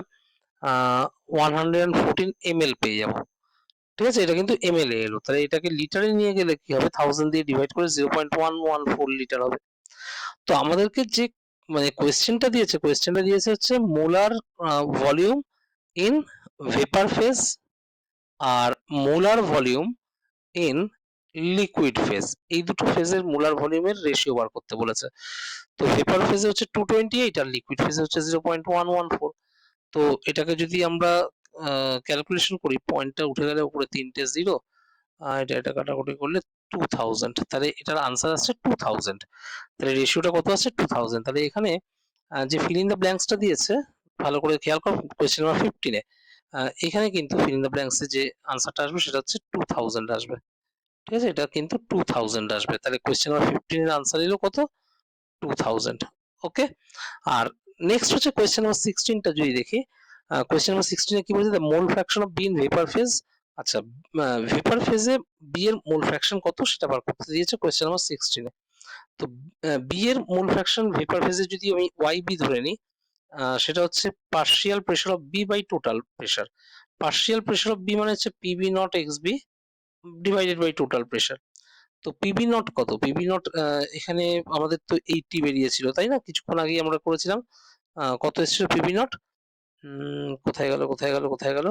114 ml পেয়ে যাবো। ঠিক আছে? এটা কিন্তু ml এ এলো, তাহলে এটাকে লিটারে নিয়ে গেলে কি হবে, 1000 দিয়ে ডিভাইড করে 0.114 লিটার হবে। তো আমাদেরকে যে মানে কোয়েশ্চেনটা দিয়েছে হচ্ছে molar volume in vapour phase আর molar volume in liquid phase, এই দুটো ফেজের মোলার ভলিউমের রেশিও বার করতে বলেছে। তো ভেপার ফেজে হচ্ছে 228 আর লিকুইড ফেজে হচ্ছে 0.114। তো এটাকে যদি আমরা ক্যালকুলেশন করি, পয়েন্টটা উঠে গেলে উপরে তিনটে জিরো, এটা কাটাকুটি করলে 2000, তাহলে এটার আনসার আসছে 2000। তাহলে রেশিওটা কত আছে 2000। তাহলে এখানে যে ফিল ইন দ্য ব্ল্যাঙ্কসটা দিয়েছে ভালো করে খেয়াল কর, কোয়েশ্চেন নাম্বার 15 এ এখানে কিন্তু ফিল ইন দ্য ব্ল্যাঙ্কসে যে আনসারটা আসবে সেটা হচ্ছে 2000 আসবে। ঠিক আছে? এটা কিন্তু 2000 আসবে। তাহলে কোয়েশ্চেন নাম্বার 15 এর আনসার এলো কত 2000। ওকে, আর নেক্সট হচ্ছে কোয়েশ্চেন নাম্বার 16 টা যদি দেখি, কোয়েশ্চেন নাম্বার 16 এ কি বলছে, the mole fraction of be in vapour phase. আচ্ছা ভেপার ফেজে বি এর মোল ফ্র্যাকশন কত সেটা বার করতে দিয়েছে কোয়েশ্চেন নাম্বার 16 এ। তো বি এর মোল ফ্র্যাকশন ভেপার ফেজে যদি আমি ওয়াই বি ধরে নিই, সেটা হচ্ছে partial pressure of B by total pressure. Partial pressure of B মানে হচ্ছে PB naught X B divided by total pressure. তো পিবি নট কত, পিবি নট এখানে আমাদের তো 80 বেরিয়েছিল, তাই না? কিছুক্ষণ আগেই আমরা করেছিলাম। কত এসেছিল পিবি নট, কোথায় গেল কোথায় গেল কোথায় গেল,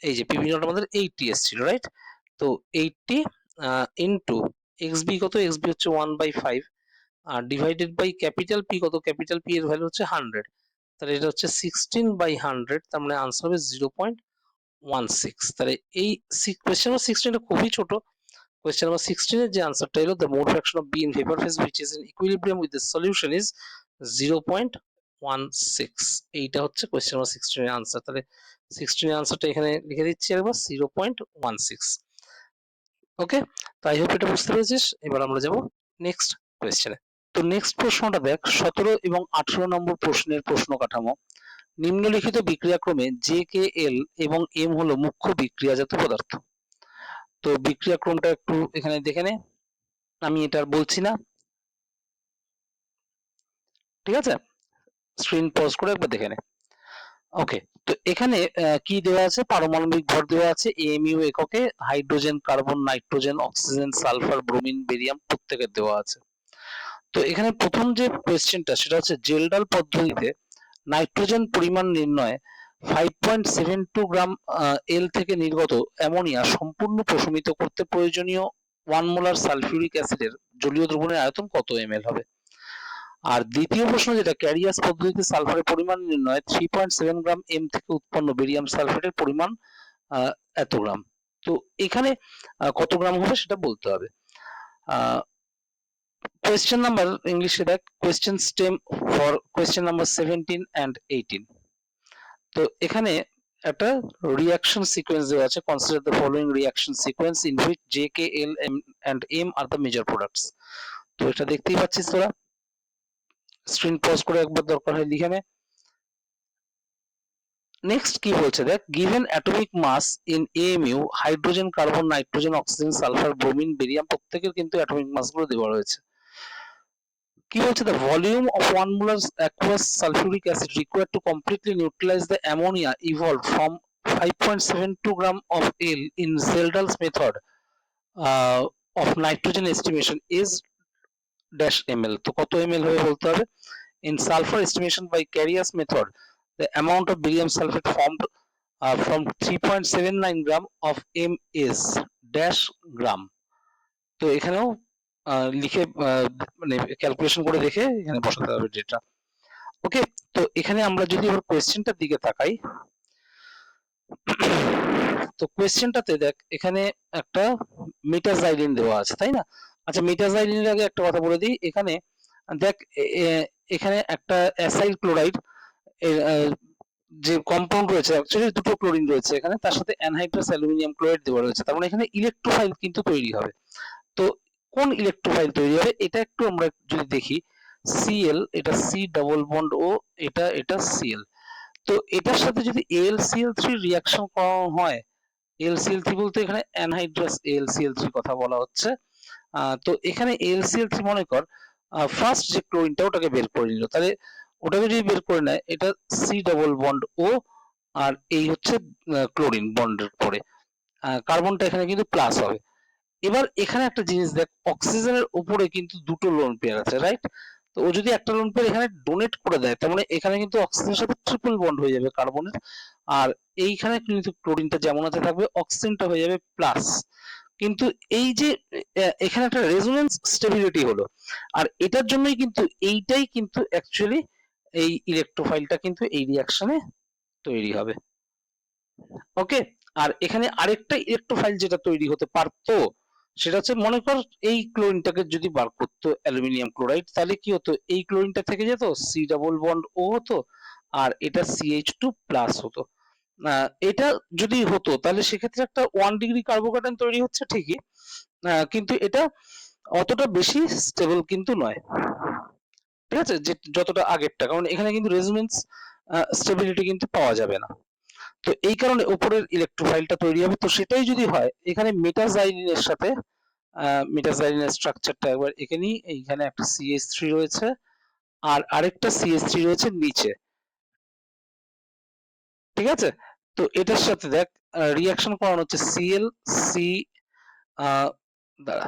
এই যে পিবি নট আমাদের 80 এসেছিল, রাইট? তো 80 ইন্টু এক্স বি কত, এক্স বি হচ্ছে 1/5 আর ডিভাইডেড বাই ক্যাপিটাল পি কত, ক্যাপিটাল পি এর ভ্যালু হচ্ছে 100। তাহলে এটা হচ্ছে 16/100, তার মানে আনসার হবে 0.16। তাহলে এই কোয়েশ্চেন নাম্বার 16 খুবই ছোট। Question number 16 এর যে আনসারটা এলো, the mole fraction of B in vapor phase which is in equilibrium with the solution is 0.16। এইটা হচ্ছে question number 16 এর আনসার। তাহলে 16 এর আনসারটা এখানে লিখে দিচ্ছি একবার 0.16। ওকে, তো আই হোপ এটা বুঝতে পেরেছিস। এবার আমরা যাব নেক্সট কোয়েশ্চেনে। তো নেক্সট প্রশ্নটা দেখ, 17 এবং 18 নম্বর প্রশ্নের প্রশ্ন কাঠামো। নিম্নলিখিত বিক্রিয়াক্রমে জে কে এল এবং এম হলো মুখ্য বিক্রিয়াজাত পদার্থ। তো বিক্রিয়াক্রমটা একটু এখানে দেখে নে, আমি এটা আর বলছি না। ঠিক আছে, স্ক্রিন পজ করে একবার দেখে নে। ওকে, তো এখানে কি দেওয়া আছে, পারমাণবিক ভর দেওয়া আছে এমইউ এককে, hydrogen carbon nitrogen oxygen sulphur bromine barium প্রত্যেকের দেওয়া আছে। তো এখানে প্রথম যে কোয়েশ্চেনটা সেটা হচ্ছে জেলডাল পদ্ধতিতে নাইট্রোজেন পরিমাণ নির্ণয়ে 5.72 গ্রাম এল থেকে নির্গত অ্যামোনিয়া সম্পূর্ণ প্রশমিত করতে প্রয়োজনীয় 1 মোলার সালফিউরিক অ্যাসিডের জলীয় দ্রবণের আয়তন কত এমএল হবে। আর দ্বিতীয় প্রশ্ন যেটা ক্যারিয়াস পদ্ধতিতে সালফারের পরিমাণ নির্ণয় 3.7 গ্রাম এম থেকে উৎপন্ন বেরিয়াম সালফেটের পরিমাণ এত গ্রাম। তো এখানে কত গ্রাম হবে সেটা বলতে হবে। কোয়েশ্চেন নাম্বার ইংলিশে দেখ, question stem for question number 17 and 18। তো এখানে একটা রিঅ্যাকশন সিকোয়েন্স দেওয়া আছে, consider the following reaction sequence in which J K L M and M are the major products। তো এটা দেখতেই পাচ্ছিস তোরা, স্ক্রিন পজ করে একবার দরকার হয় লিখে নে। নেক্সট কি বলছে দেখ, given atomic mass in AMU, hydrogen, carbon, nitrogen, oxygen, sulphur, bromine, barium প্রত্যেকের কিন্তু অ্যাটমিক মাস গুলো দেওয়া রয়েছে। কি বলছে, the volume of 1 molar aqueous sulfuric acid required to completely neutralize the ammonia evolved from 5.72 gram of L in Zeldal's method of nitrogen estimation is dash ml। তো কত ml হবে বলতে হবে। In sulfur estimation by Carius method, the amount of barium sulfate formed from 3.79 gram of M is dash gram। তো এখানেও লিখে মানে calculation করে দেখে এখানে বসাতে হবে ডেটা। ওকে, তো এখানে আমরা যদি আবার কোয়েশ্চেনটার দিকে তাকাই, তো কোয়েশ্চেনটাতে দেখ এখানে একটা মেটাজাইলিন দেওয়া আছে, তাই না? আচ্ছা, মেটাজাইলিনের আগে একটা কথা বলে দিই, এখানে দেখ এখানে একটা অ্যাসাইল ক্লোরাইড যে কম্পাউন্ড রয়েছে, অ্যাকচুয়ালি দুটো ক্লোরিন রয়েছে এখানে, তার সাথে অ্যানহাইড্রাস অ্যালুমিনিয়াম ক্লোরাইড দেওয়া রয়েছে, তার মানে এখানে ইলেকট্রোফাইল কিন্তু তৈরি হবে। তো কোন ইলেকট্রোফাইল তৈরি হবে এটা একটু আমরা যদি দেখি, Cl, এটা C ডাবল বন্ড ও, এটা Cl। তো এটার সাথে যদি AlCl3 রিয়াকশন করানো হয়, AlCl3 বলতে এখানে অ্যানহাইড্রাস AlCl3 কথা বলা হচ্ছে। তো এখানে AlCl3 মনে কর ফার্স্ট যে ক্লোরিনটা ওটাকে বের করে নিল, তাহলে ওটাকে যদি বের করে নেয়, এটা C ডাবল বন্ড ও, আর এই হচ্ছে ক্লোরিন বন্ডের পরে কার্বনটা এখানে কিন্তু প্লাস হবে। এবার এখানে একটা জিনিস দেখ, অক্সিজেনের উপরে কিন্তু দুটো লোন পেয়ার আছে, রাইট? তো ও যদি একটা লোন পেয়ার এখানে ডোনেট করে দেয়, তার মানে এখানে কিন্তু অক্সিজেনের সাথে ট্রিপল বন্ড হয়ে যাবে কার্বনের, আর এইখানে কিন্তু ক্লোরিনটা যেমন আছে থাকবে, অক্সিজেনটা হয়ে যাবে প্লাস। কিন্তু এই যে এখানে একটা রেজোনেন্স স্টেবিলিটি হলো, আর এটার জন্যই কিন্তু এইটাই কিন্তু অ্যাকচুয়ালি এই ইলেকট্রোফাইলটা কিন্তু এই রিয়াকশনে তৈরি হবে। ওকে, আর এখানে আরেকটা ইলেকট্রোফাইল যেটা তৈরি হতে পারতো, সেটা হচ্ছে মনে কর এই ক্লোরিনটাকে যদি বার করতো অ্যালুমিনিয়াম ক্লোরাইড, তাহলে কি হতো, এই ক্লোরিনটা থেকে যেত, সি ডাবল বন্ড ও হতো, আর এটা CH2 প্লাস হতো। এটা যদি হতো তাহলে সেক্ষেত্রে একটা 1 ডিগ্রি কার্বোক্যাটায়ন তৈরি হচ্ছে ঠিকই, কিন্তু এটা অতটা বেশি স্টেবল কিন্তু নয়, ঠিক আছে, যে যতটা আগেরটা, কারণ এখানে কিন্তু রেজোনেন্স স্টেবিলিটি কিন্তু পাওয়া যাবে না। তো এই কারণে উপরের ইলেকট্রোফাইলটা তৈরি হবে। তো সেটাই যদি হয়, এখানে মেটাজাইলিনের সাথে মেটাজাইলিনের স্ট্রাকচারটা একবার এঁকে নিই। এইখানে একটা CH3 রয়েছে, আর আরেকটা CH3 রয়েছে নিচে, ঠিক আছে? তো এটার সাথে দেখ রিয়াকশন করানো হচ্ছে Cl C, দাঁড়া,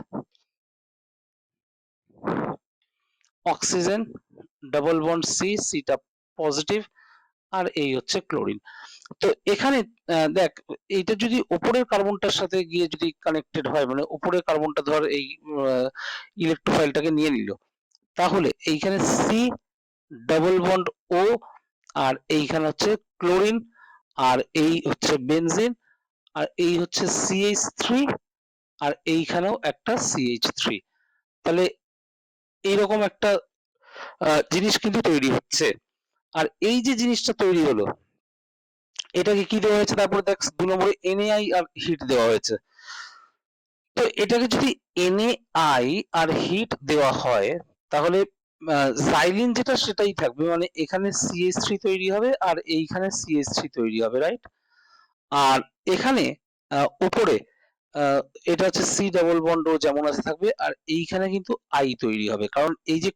অক্সিজেন ডাবল বন্ড সিটা পজিটিভ, আর এই হচ্ছে ক্লোরিন। তো এখানে দেখ, এইটা যদি উপরের কার্বনটার সাথে গিয়ে যদি কানেক্টেড হয়, মানে উপরের কার্বনটা ধর এই ইলেকট্রোফাইলটাকে নিয়ে নিল, তাহলে এইখানে সি ডাবল বন্ড ও, আর এইখানে হচ্ছে ক্লোরিন, আর এই হচ্ছে বেনজিন, আর এই হচ্ছে CH3, আর এইখানেও একটা CH3। তাহলে এইরকম একটা জিনিস কিন্তু তৈরি হচ্ছে। আর এই যে জিনিসটা তৈরি হলো, এটাকে কি দেওয়া হয়েছে, তারপরে দেখ 2 নম্বরে NaI আর হিট দেওয়া হয়েছে। তো এটাকে যদি NaI আর হিট দেওয়া হয়, তাহলে জাইলিন যেটা সেটাই থাকবে, মানে এখানে CH3 তৈরি হবে আর এইখানে CH3 তৈরি হবে, রাইট? আর এখানে উপরে এটা হচ্ছে C ডাবল বন্ড ও যেমন আছে থাকবে, আর এইখানে কিন্তু আই তৈরি হবে, কারণ এই যে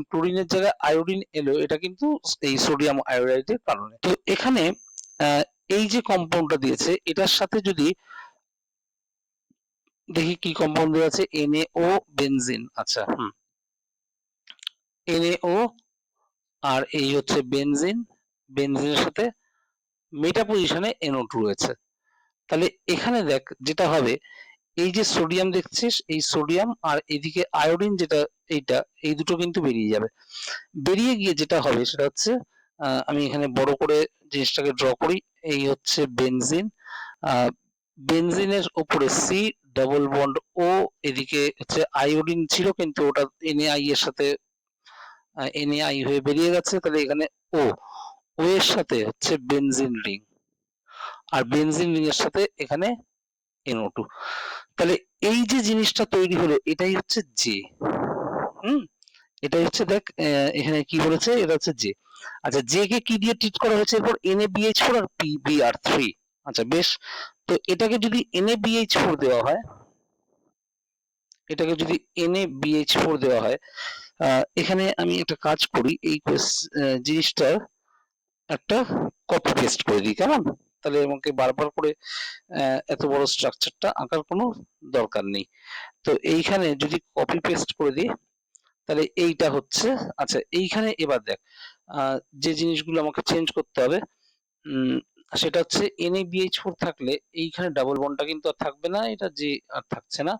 ক্লোরিনের জায়গায় আয়োডিন এলো, এটা কিন্তু এই সোডিয়াম আয়োডাইডের কারণে। তো এখানে এই যে কম্পাউন্ডটা দিয়েছে, এটার সাথে যদি দেখি কি কম্পাউন্ড দেওয়া আছে, NaO বেনজিন। আচ্ছা, NaO, আর এই হচ্ছে বেনজিন, বেনজিনের সাথে মেটা পজিশনে NO2 রয়েছে। তাহলে এখানে দেখ যেটা হবে, এই যে সোডিয়াম দেখছিস, এই সোডিয়াম আর এদিকে আয়োডিন যেটা, এইটা, এই দুটো কিন্তু বেরিয়ে যাবে। বেরিয়ে গিয়ে যেটা হবে সেটা হচ্ছে, আমি এখানে বড় করে জিনিসটাকে ড্র করি, এই হচ্ছে বেনজিন, বেনজিনের উপরে সি ডাবল বন্ড ও, এদিকে হচ্ছে আয়োডিন ছিল কিন্তু ওটা NaI এর সাথে NaI হয়ে বেরিয়ে গেছে, তাহলে এখানে ও, ও এর সাথে হচ্ছে বেনজিন রিং, আর বেনজিন রিং এর সাথে এখানে NO2। তাহলে এই যে জিনিসটা তৈরি হলো, এটাই হচ্ছে জে। হুম, এটা হচ্ছে দেখ এখানে কি বলেছে, এটা হচ্ছে জে। আচ্ছা, জে কে কি দিয়ে ট্রিট করা হয়েছে এরপর, NaBH4 আর PbR3। আচ্ছা বেশ, তো এটাকে যদি NaBH4 দেওয়া হয়, এটাকে যদি NaBH4 দেওয়া হয়, এখানে আমি একটা কাজ করি, এই জিনিসটা একটা কপি পেস্ট করে দিই, কেমন? তাহলে আমাকে বারবার করে এত বড় স্ট্রাকচারটা আঁকার কোনো দরকার নেই। তো এইখানে যদি কপি পেস্ট করে দিই, তাহলে এইটা হচ্ছে, আচ্ছা এইখানে এবার দেখ যে জিনিসগুলো আমাকে চেঞ্জ করতে হবে, উম, সেটা হচ্ছে NaBH4 থাকলে এইখানে ডাবল বন্ডটা কিন্তু আর থাকবে না, এটা যে আর থাকছে না।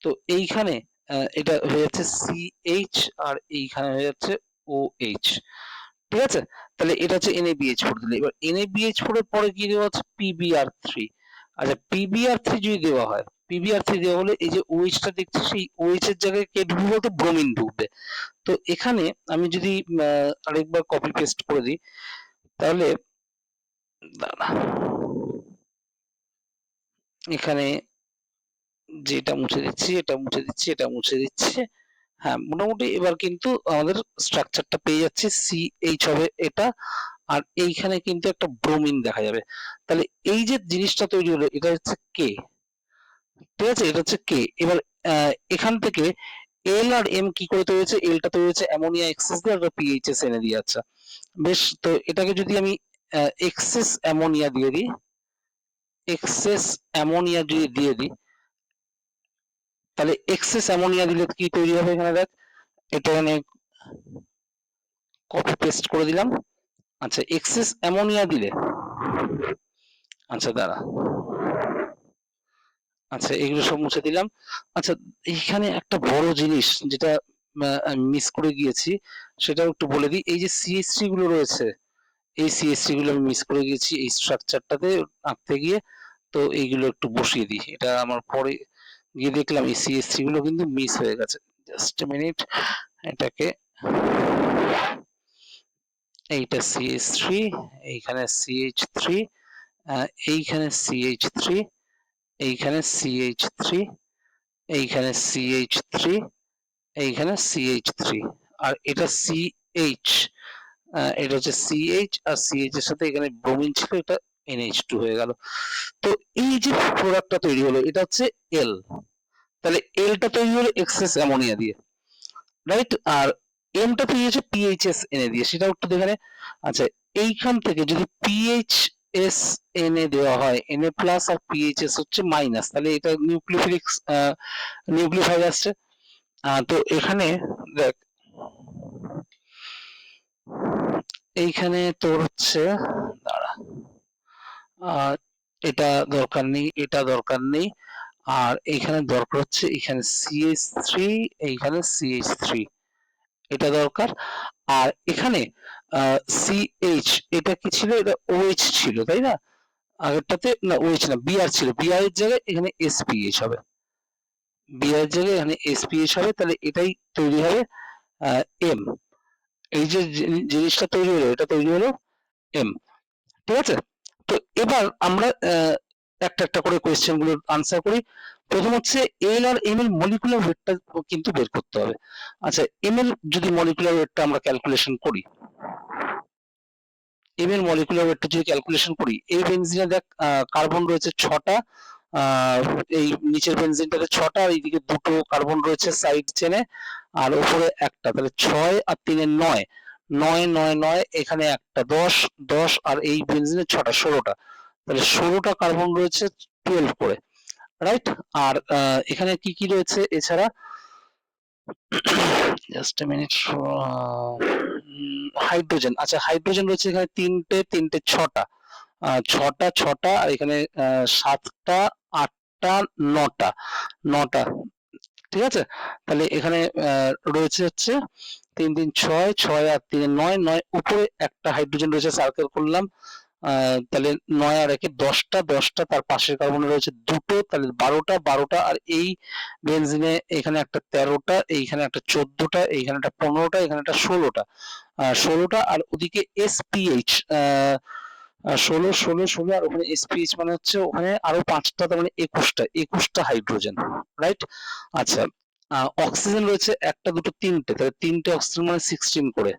তো এইখানে এটা হয়ে যাচ্ছে CH, আর এইখানে হয়ে যাচ্ছে OH। ঠিক আছে, তাহলে এটা হচ্ছে NaBH4 দিলে। এবার NaBH4 এর পরে কি দেওয়া হচ্ছে, PbR3। আচ্ছা, PbR3 যদি দেওয়া হয়, PbR3 দেওয়া হলে এই যে OH টা দেখছি, সেই OH এর জায়গায় কে ঢুকবে বলতো, ব্রোমিন ঢুকবে। তো এখানে আমি যদি আরেকবার কপি পেস্ট করে দিই, তাহলে দাঁড়া, এখানে যেটা মুছে দিচ্ছি, এটা মুছে দিচ্ছি, এটা মুছে দিচ্ছি। হ্যাঁ, মোটামুটি এবার কিন্তু আমাদের স্ট্রাকচারটা পেয়ে যাচ্ছে, CH হবে এটা, আর এইখানে কিন্তু একটা ব্রোমিন দেখা যাবে। তাহলে এই যে জিনিসটা তৈরি হলো, এটা হচ্ছে কে। ঠিক আছে, এটা হচ্ছে কে। এবার এখান থেকে এল আর এম কি করে তৈরি হয়েছে, এলটা তৈরি হয়েছে অ্যামোনিয়া এক্সেস দিয়ে, আর পিএইচএস এনে দিয়ে। আচ্ছা বেশ, তো এটাকে যদি আমি এক্সেস অ্যামোনিয়া দিয়ে দিই, এক্সেস অ্যামোনিয়া যদি দিয়ে দিই, তাহলে এক্সেস অ্যামোনিয়া দিলে কি তৈরি হবে, এখানে দেখ, এটা এখানে কপি পেস্ট করে দিলাম। আচ্ছা, এক্সেস অ্যামোনিয়া দিলে, আচ্ছা দাঁড়া, আচ্ছা এগুলো সব মুছে দিলাম। আচ্ছা, এইখানে একটা বড় জিনিস যেটা আমি মিস করে গিয়েছি, সেটাও একটু বলে দিই। এই যে CH3 গুলো রয়েছে, এই CH3 গুলো আমি মিস করে গিয়েছি এই স্ট্রাকচারটাতে আঁকতে গিয়ে। তো এইগুলো একটু বসিয়ে দিই, এটা আমার পরে গিয়ে দেখলাম এই CH3 গুলো কিন্তু মিস হয়ে গেছে। জাস্ট মিনিট, এটাকে, এইটা CH3, এইখানে CH3, এইখানে CH3, এইখানে CH3, এইখানে CH3, এইখানে CH3, আর এটা CH, এটা হচ্ছে CH, আর CH এর সাথে এখানে ব্রোমিন ছিল, এটা NH2 হয়ে গেল। তো এই যে প্রোডাক্টটা তৈরি হলো, এটা হচ্ছে এল। তাহলে এলটা তৈরি হলো এক্সেস অ্যামোনিয়া দিয়ে, রাইট? আর এমটা তৈরি হচ্ছে পিএইচএস এনে দিয়ে, সেটাও একটু দেখে নে। আচ্ছা, এইখান থেকে যদি পিএইচএস এনে দেওয়া হয়, Na প্লাস আর পিএইচএস হচ্ছে মাইনাস, তাহলে এটা নিউক্লিওফিলিক নিউক্লিওফাইড আসছে। তো এখানে দেখ, এইখানে তোর হচ্ছে, দাঁড়া, আর এটা দরকার নেই, এটা দরকার নেই, আর এইখানে দরকার হচ্ছে, এখানে CH3, এইখানে CH3, এটা দরকার। আর এখানে CH, এটা কি ছিল, এটা OH ছিল তাই না, আগেরটাতে না OH না, Br ছিল, Br এর জায়গায় এখানে SPH হবে, Br এর জায়গায় এখানে SPH হবে, তাহলে এটাই তৈরি হবে M। এই যে জিনিসটা তৈরি হলো, এটা তৈরি হলো M। ঠিক আছে, তো এবার আমরা একটা একটা করে কোয়েশ্চেন গুলোর আনসার করি। প্রথম হচ্ছে এল আর এম এর মলিকুলার ওয়েটটা কিন্তু বের করতে হবে। আচ্ছা, এম এর যদি মলিকুলার ওয়েটটা আমরা ক্যালকুলেশন করি, এম এর মলিকুলার ওয়েটটা যদি ক্যালকুলেশন করি, এই বেনজিনে দেখ কার্বন রয়েছে 6টা, এই নিচের বেনজিনটাতে 6টা, আর এইদিকে দুটো কার্বন রয়েছে সাইড চেনে, আর উপরে একটা, তাহলে 6 আর 3 9, 9 9 9, এখানে একটা 10 10, আর এই বেনজিনে 6টা 16টা, তাহলে 16টা কার্বন রয়েছে 12 করে, রাইট? আর এখানে কি কি রয়েছে এছাড়া, জাস্ট এ মিনিট, হাইড্রোজেন, আচ্ছা হাইড্রোজেন রয়েছে এখানে তিনটে তিনটে 6টা, 6টা 6টা, আর এখানে 7টা 8টা 9টা 9টা। ঠিক আছে, তাহলে এখানে রয়েছে হচ্ছে 3 3 6, 6 আর 3 9, 9, উপরে একটা হাইড্রোজেন রয়েছে, সার্কেল করলাম, তাহলে 9 আর 1 10টা 10টা, তার পাশের কার্বনে রয়েছে দুটো, তাহলে 12টা 12টা, আর এই বেনজিনে এখানে একটা 13টা, এইখানে একটা 14টা, এইখানে একটা 15টা, এখানে একটা 16টা, 16টা, আর ওদিকে SPH 16 16 16, আর ওখানে SPH মানে হচ্ছে ওখানে আরো 5টা, তার মানে 21টা 21টা হাইড্রোজেন, রাইট? আচ্ছা, অক্সিজেন রয়েছে একটা দুটো তিনটে, তাহলে তিনটে অক্সিজেন মানে 16 করে।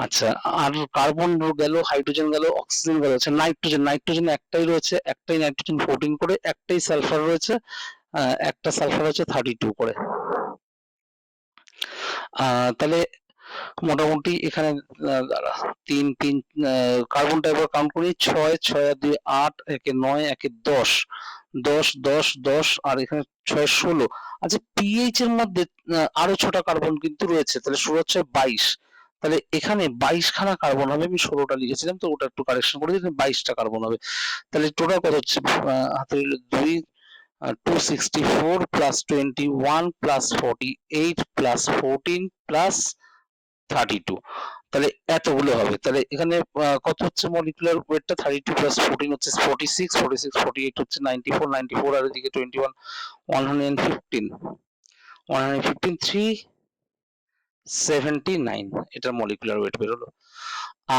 আচ্ছা, আর কার্বন গেল, হাইড্রোজেন গেল, অক্সিজেন গেল, আচ্ছা নাইট্রোজেন, নাইট্রোজেন একটাই রয়েছে, একটাই নাইট্রোজেন 14 করে, একটাই সালফার রয়েছে, একটা সালফার হচ্ছে 32 করে। তাহলে মোটামুটি এখানে তিন তিন কার্বনটা এবার কাউন্ট করি, 6 6 আর 2 8, একে 9, একে 10, 10 10 10 আর এখানে 6 16। আচ্ছা পিএইচ এর মধ্যে আরো 6টা কার্বন কিন্তু রয়েছে, তাহলে 16 হচ্ছে 22। তাহলে এখানে 22 খানা কার্বন হবে, আমি 16টা লিখেছিলাম তো ওটা একটু কারেকশন করে দিই, 22টা কার্বন হবে। তাহলে টোটাল কত হচ্ছে, হাতে 2 264 প্লাস 21 প্লাস 48 প্লাস 14 প্লাস 32, তাহলে এতগুলো হবে। তাহলে এখানে কত হচ্ছে মলিকুলার ওয়েটটা, 32 প্লাস 14 হচ্ছে 46, 46 48 হচ্ছে 94, 94 আর এদিকে 21 115, 115 379 এটা মলিকুলার ওয়েট বেরোলো।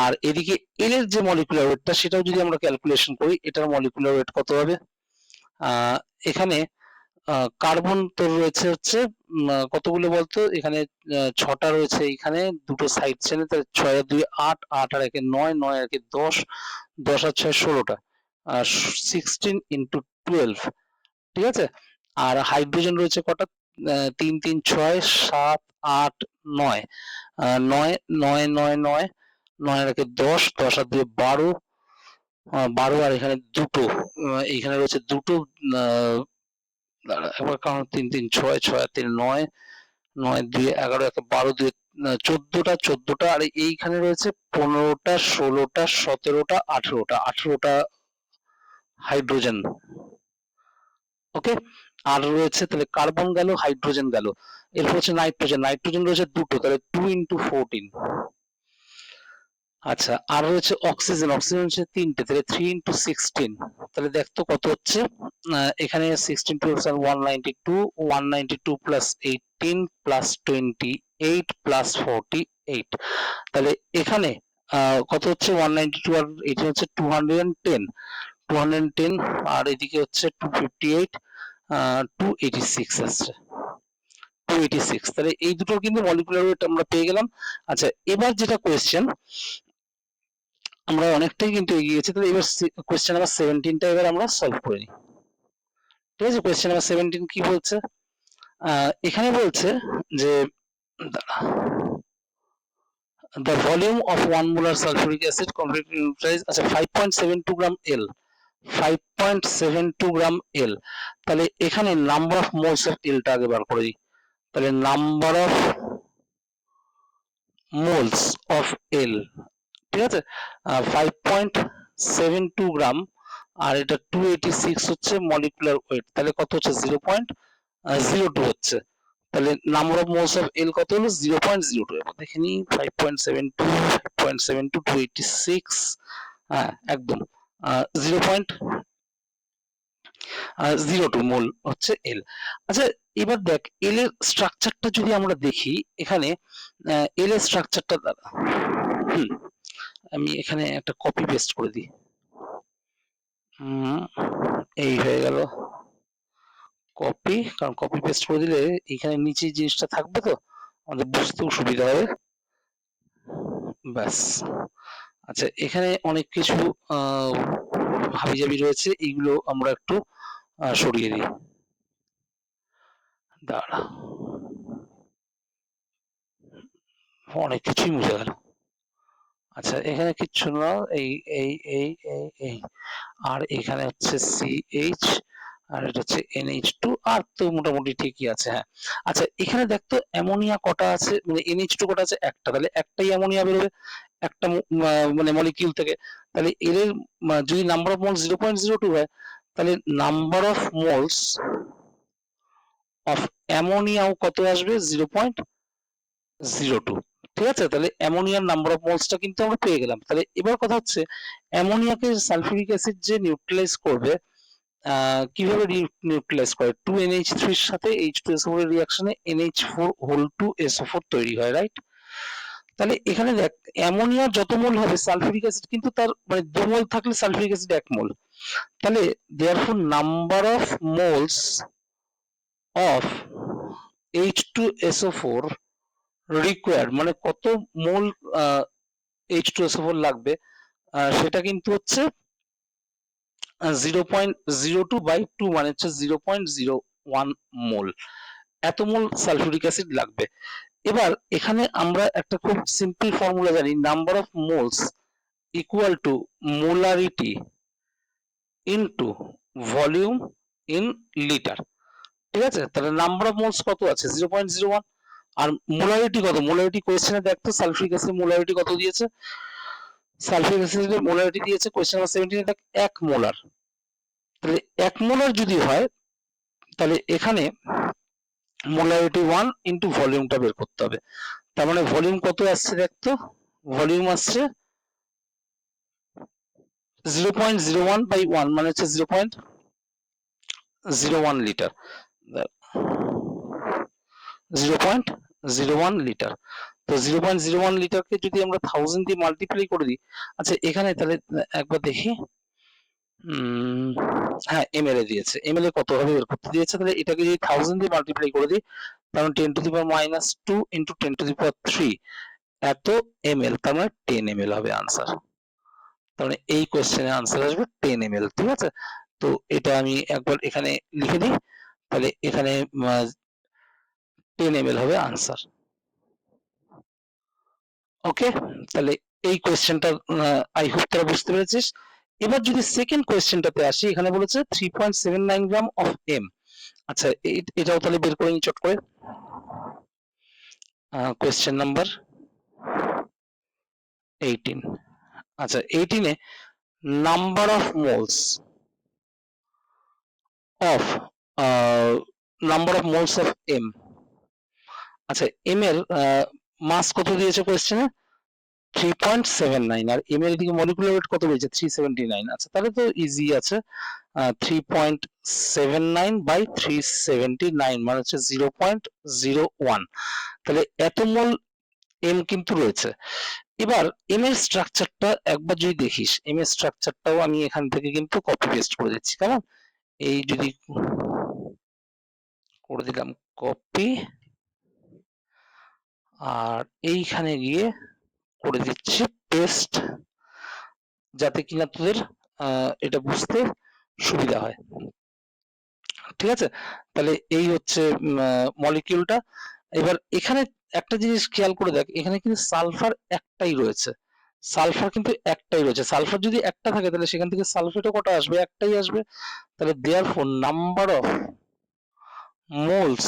আর এদিকে এল এর যে মলিকুলার ওয়েটটা সেটাও যদি আমরা ক্যালকুলেশন করি, এটার মলিকুলার ওয়েট কত হবে, এখানে কার্বন তো রয়েছে হচ্ছে কতগুলো বলতো, এখানে 6টা রয়েছে, এখানে দুটো সাইড চেনে, তাহলে 6 আর 2 8, 8 আর একে 9, 9 আর একে 10, 10 আর 6 16টা, 16 ইন্টু 12, ঠিক আছে। আর হাইড্রোজেন রয়েছে কটা, 3 3 6 7 8 9, 9 9 9 9, 9 আর একে 10, 10 আর 2 12, 12 আর এখানে দুটো, এইখানে রয়েছে দুটো, একবার কারণ 3 3 6 6 আর 3 9, 9 2 11, একে 12, 2 14টা, 14টা আর এইখানে রয়েছে 15টা 16টা 17টা 18টা, 18টা হাইড্রোজেন। ওকে, আর রয়েছে তাহলে কার্বন গেল, হাইড্রোজেন গেল, এরপর হচ্ছে নাইট্রোজেন, নাইট্রোজেন রয়েছে দুটো, তাহলে 2 ইন্টু 14। আচ্ছা, আর রয়েছে অক্সিজেন, অক্সিজেন হচ্ছে তিনটে, তাহলে 3 ইন্টু 16, তাহলে দেখতো কত হচ্ছে, এখানে 16 টু 192, 192 প্লাস 18 প্লাস 28 প্লাস 48, তাহলে এখানে কত হচ্ছে, 192 আর 18 হচ্ছে 210, 210 আর এদিকে হচ্ছে 258, 286 আসছে, 286, তাহলে এই দুটো কিন্তু মলিকুলার ওয়েট আমরা পেয়ে গেলাম। আচ্ছা এবার যেটা কোয়েশ্চেন, আমরা অনেকটাই কিন্তু এগিয়ে গেছি, তাহলে এবার কোয়েশ্চেন নাম্বার 17টা এবার আমরা সলভ করে নিই, ঠিক আছে। কোয়েশ্চেন নাম্বার 17 কি বলছে, এখানে বলছে যে the volume of 1 molar sulfuric acid completely neutralized, আচ্ছা 5.72 গ্রাম L, 5.72 গ্রাম L, তাহলে এখানে number of moles of L টা আগে বার করে দিই, তাহলে number of moles of L, ঠিক আছে, 5.72 গ্রাম আর এটা 286 হচ্ছে মলিকুলার ওয়েট, তাহলে কত হচ্ছে 0.02 হচ্ছে, তাহলে নাম্বার অফ মোলস অফ এল কত হলো 0.02, এবার দেখে নিই 5.72 5.72 286, হ্যাঁ একদম 0.02 মোল হচ্ছে এল। আচ্ছা এবার দেখ এল এর স্ট্রাকচারটা যদি আমরা দেখি, এখানে এল এর স্ট্রাকচারটা দ্বারা আমি এখানে একটা কপি পেস্ট করে দিই, এই হয়ে গেল কপি, কারণ কপি পেস্ট করে দিলে এখানে নিচে জিনিসটা থাকবে তো আমাদের বুঝতেও সুবিধা হবে, ব্যাস। আচ্ছা এখানে অনেক কিছু হাবিজাবি রয়েছে, এইগুলো আমরা একটু সরিয়ে দিই, দাঁড়া অনেক কিছুই মুছে গেল। আচ্ছা এখানে কিচ্ছু না, এই এই এই এই এই আর এখানে হচ্ছে CH আর এটা হচ্ছে NH2, আর তো মোটামুটি ঠিকই আছে, হ্যাঁ। আচ্ছা এখানে দেখতো অ্যামোনিয়া কটা আছে, মানে NH2 কটা আছে, একটা, তাহলে একটাই অ্যামোনিয়া বেরোবে একটা মানে মলিকিউল থেকে, তাহলে এর যদি নাম্বার অফ মোলস 0.02 হয়, তাহলে নাম্বার অফ মোলস অফ অ্যামোনিয়াও কত আসবে 0.02, ঠিক আছে। তাহলে অ্যামোনিয়ার নাম্বার অফ মোলসটা কিন্তু আমরা পেয়ে গেলাম। তাহলে এবার কথা হচ্ছে অ্যামোনিয়াকে সালফিউরিক অ্যাসিড যে নিউট্রালাইজ করবে, কিভাবে নিউট্রালাইজ করে, 2NH3 এর সাথে H2SO4 এর রিঅ্যাকশনে NH4 তৈরি হয়, রাইট। তাহলে এখানে দেখ অ্যামোনিয়ার যত মোল হবে সালফিউরিক অ্যাসিড কিন্তু তার মানে 2 মোল থাকলে সালফিউরিক অ্যাসিড 1 মোল, তাহলে therefore number of moles of H2SO4 required মানে কত মোল H2SO4 লাগবে, সেটা কিন্তু হচ্ছে 0.02/2 মানে হচ্ছে 0.01 মোল, এত মোল সালফিউরিক অ্যাসিড লাগবে। এবার এখানে আমরা একটা খুব সিম্পল ফর্মুলা জানি, number of moles equal to molarity into volume in litre. ঠিক আছে, তাহলে নাম্বার অফ মোলস কত আছে 0.01, আর মোলারিটি কত, মোলারিটি কোয়েশ্চেনে দেখতো সালফিউরিক অ্যাসিড মোলারিটি কত দিয়েছে, সালফিউরিক অ্যাসিডের মোলারিটি দিয়েছে কোয়েশ্চেন নাম্বার 17 দেখ 1 মোলার। তাহলে 1 মোলার যদি হয় তাহলে এখানে মোলারিটি 1 ইনটু ভলিউমটা বের করতে হবে। তার মানে ভলিউম কত আসছে দেখতো, ভলিউম আসছে 0.01/1 মানে হচ্ছে 0.01 লিটার, 0.01 লিটার। তো 0.01 লিটারকে যদি আমরা 1000 দিয়ে মাল্টিপ্লাই করে দিই, আচ্ছা এখানে তাহলে একবার দেখি, হ্যাঁ এমএল এ দিয়েছে, এমএল এ কত হবে বের করতে দিয়েছে, তাহলে এটাকে যদি 1000 দিয়ে মাল্টিপ্লাই করে দিই তাহলে 10⁻⁻2 ইন্টু 10⁻3 এত এমএল, তার মানে 10 এমএল হবে আনসার। তাহলে এই কোশ্চেনের আনসার আসবে 10 এমএল। ঠিক আছে, তো এটা আমি একবার এখানে লিখে দিই, তাহলে এখানে 10 এমএল হবে আনসার। ওকে, তাহলে এই কোশ্চেনটা আই হোপ তোরা বুঝতে পেরেছিস। এবার যদি সেকেন্ড কোশ্চেনটাতে আসি, এখানে বলেছে 3.79 গ্রাম অফ এম। আচ্ছা এটাও তাহলে বের করে নি চট করে। Question number 18। আচ্ছা 18 এ number of moles of M. আচ্ছা এম এর মাস কত দিয়েছে কোশ্চেনে 3.79, আর এম এর এদিকে মলিকুলার ওয়েট কত বলেছে 379। আচ্ছা তাহলে তো ইজি আছে, 3.79/379 মানে হচ্ছে 0.01, তাহলে এত মোল এম কিন্তু রয়েছে। এবার এম এর স্ট্রাকচারটা একবার যদি দেখিস, এম এর স্ট্রাকচারটাও আমি এখান থেকে কিন্তু কপি পেস্ট করে দিচ্ছি, কেমন, এই যদি করে দিলাম কপি, আর এইখানে গিয়ে করে দিচ্ছি পেস্ট, যাতে কিনা তোদের এটা বুঝতে সুবিধা হয়। ঠিক আছে, তাহলে এই হচ্ছে মলিকিউলটা। এবার এখানে একটা জিনিস খেয়াল করে দেখ, এখানে কিন্তু সালফার একটাই রয়েছে, সালফার কিন্তু একটাই রয়েছে, সালফার যদি একটা থাকে তাহলে সেখান থেকে সালফেটও কটা আসবে, একটাই আসবে। তাহলে therefore number of moles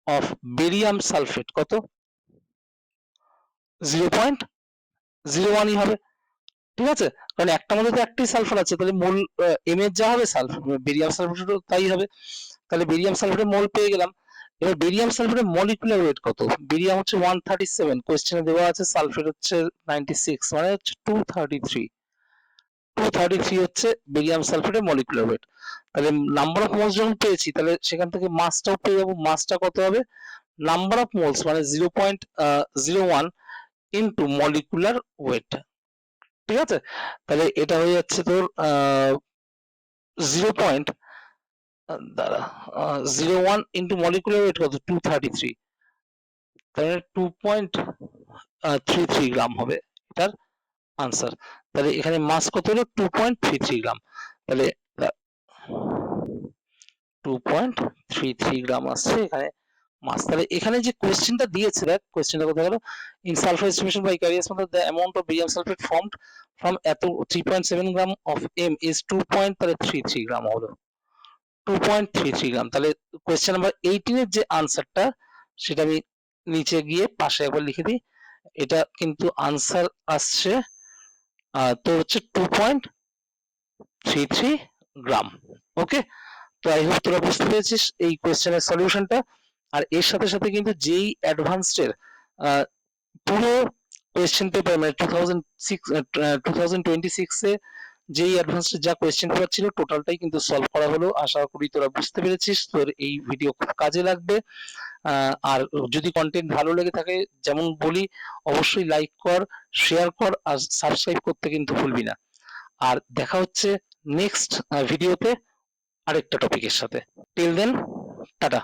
of barium sulphate কত 0.01 হবে। ঠিক আছে, কারণ একটা মধ্যে তো একটাই সালফার আছে, তাহলে মোল এম এর যা হবে সালফার বেরিয়াম সালফেটেরও তাই হবে। তাহলে বেরিয়াম সালফেটের মোল পেয়ে গেলাম। এবার বেরিয়াম সালফেটের মলিকুলার ওয়েট কত, বেরিয়াম হচ্ছে 137, কোশ্চেনে দেওয়া আছে, সালফেট হচ্ছে 96 মানে হচ্ছে 233 হচ্ছে বেরিয়াম সালফেটের মলিকুলার ওয়েট। তাহলে নাম্বার অফ মোলস যখন পেয়েছি তাহলে সেখান থেকে মাসটাও পেয়ে যাবো, মাসটা কত হবে, নাম্বার অফ মোলস মানে 0.01 ইন্টু মলিকুলার ওয়েট। ঠিক আছে, তাহলে এটা হয়ে যাচ্ছে তোর 0.01 ইন্টু মলিকুলার ওয়েট কত 233, তাহলে 2.33 গ্রাম হবে এটার আনসার। তাহলে এখানে মাস কত হলো 2.33 গ্রাম, তাহলে 2.33 গ্রাম আসছে এখানে মাস। তাহলে এখানে যে কোশ্চেনটা দিয়েছে দেখ, কোশ্চেনটা কোথায় গেল, in sulphur estimation by Carius মধ্যে the amount of barium sulphate formed from এত 3.7 gram of M is 2.33 gram হলো 2.33 গ্রাম। তাহলে কোশ্চেন নাম্বার 18 এর যে আনসারটা সেটা আমি নিচে গিয়ে পাশে একবার লিখে দিই, এটা কিন্তু আনসার আসছে তো হচ্ছে 2.33 গ্রাম। ওকে, তো আই হোপ তোরা বুঝতে পেরেছিস এই কোশ্চেনের সলিউশনটা। আর এর সাথে সাথে কিন্তু যেই অ্যাডভান্সড এর পুরো কোয়েশ্চেন পেপার মানে 2026 এ যেই অ্যাডভান্সড যা কোয়েশ্চেন পেপার ছিল টোটালটাই কিন্তু সলভ করা হলো। আশা করি তোরা বুঝতে পেরেছিস, তোর এই ভিডিও খুব কাজে লাগবে। আর যদি কন্টেন্ট ভালো লেগে থাকে, যেমন বলি, অবশ্যই লাইক কর, শেয়ার কর, আর সাবস্ক্রাইব করতে কিন্তু ভুলবি না। আর দেখা হচ্ছে নেক্সট ভিডিওতে আরেকটা টপিকের সাথে। Till then, tata.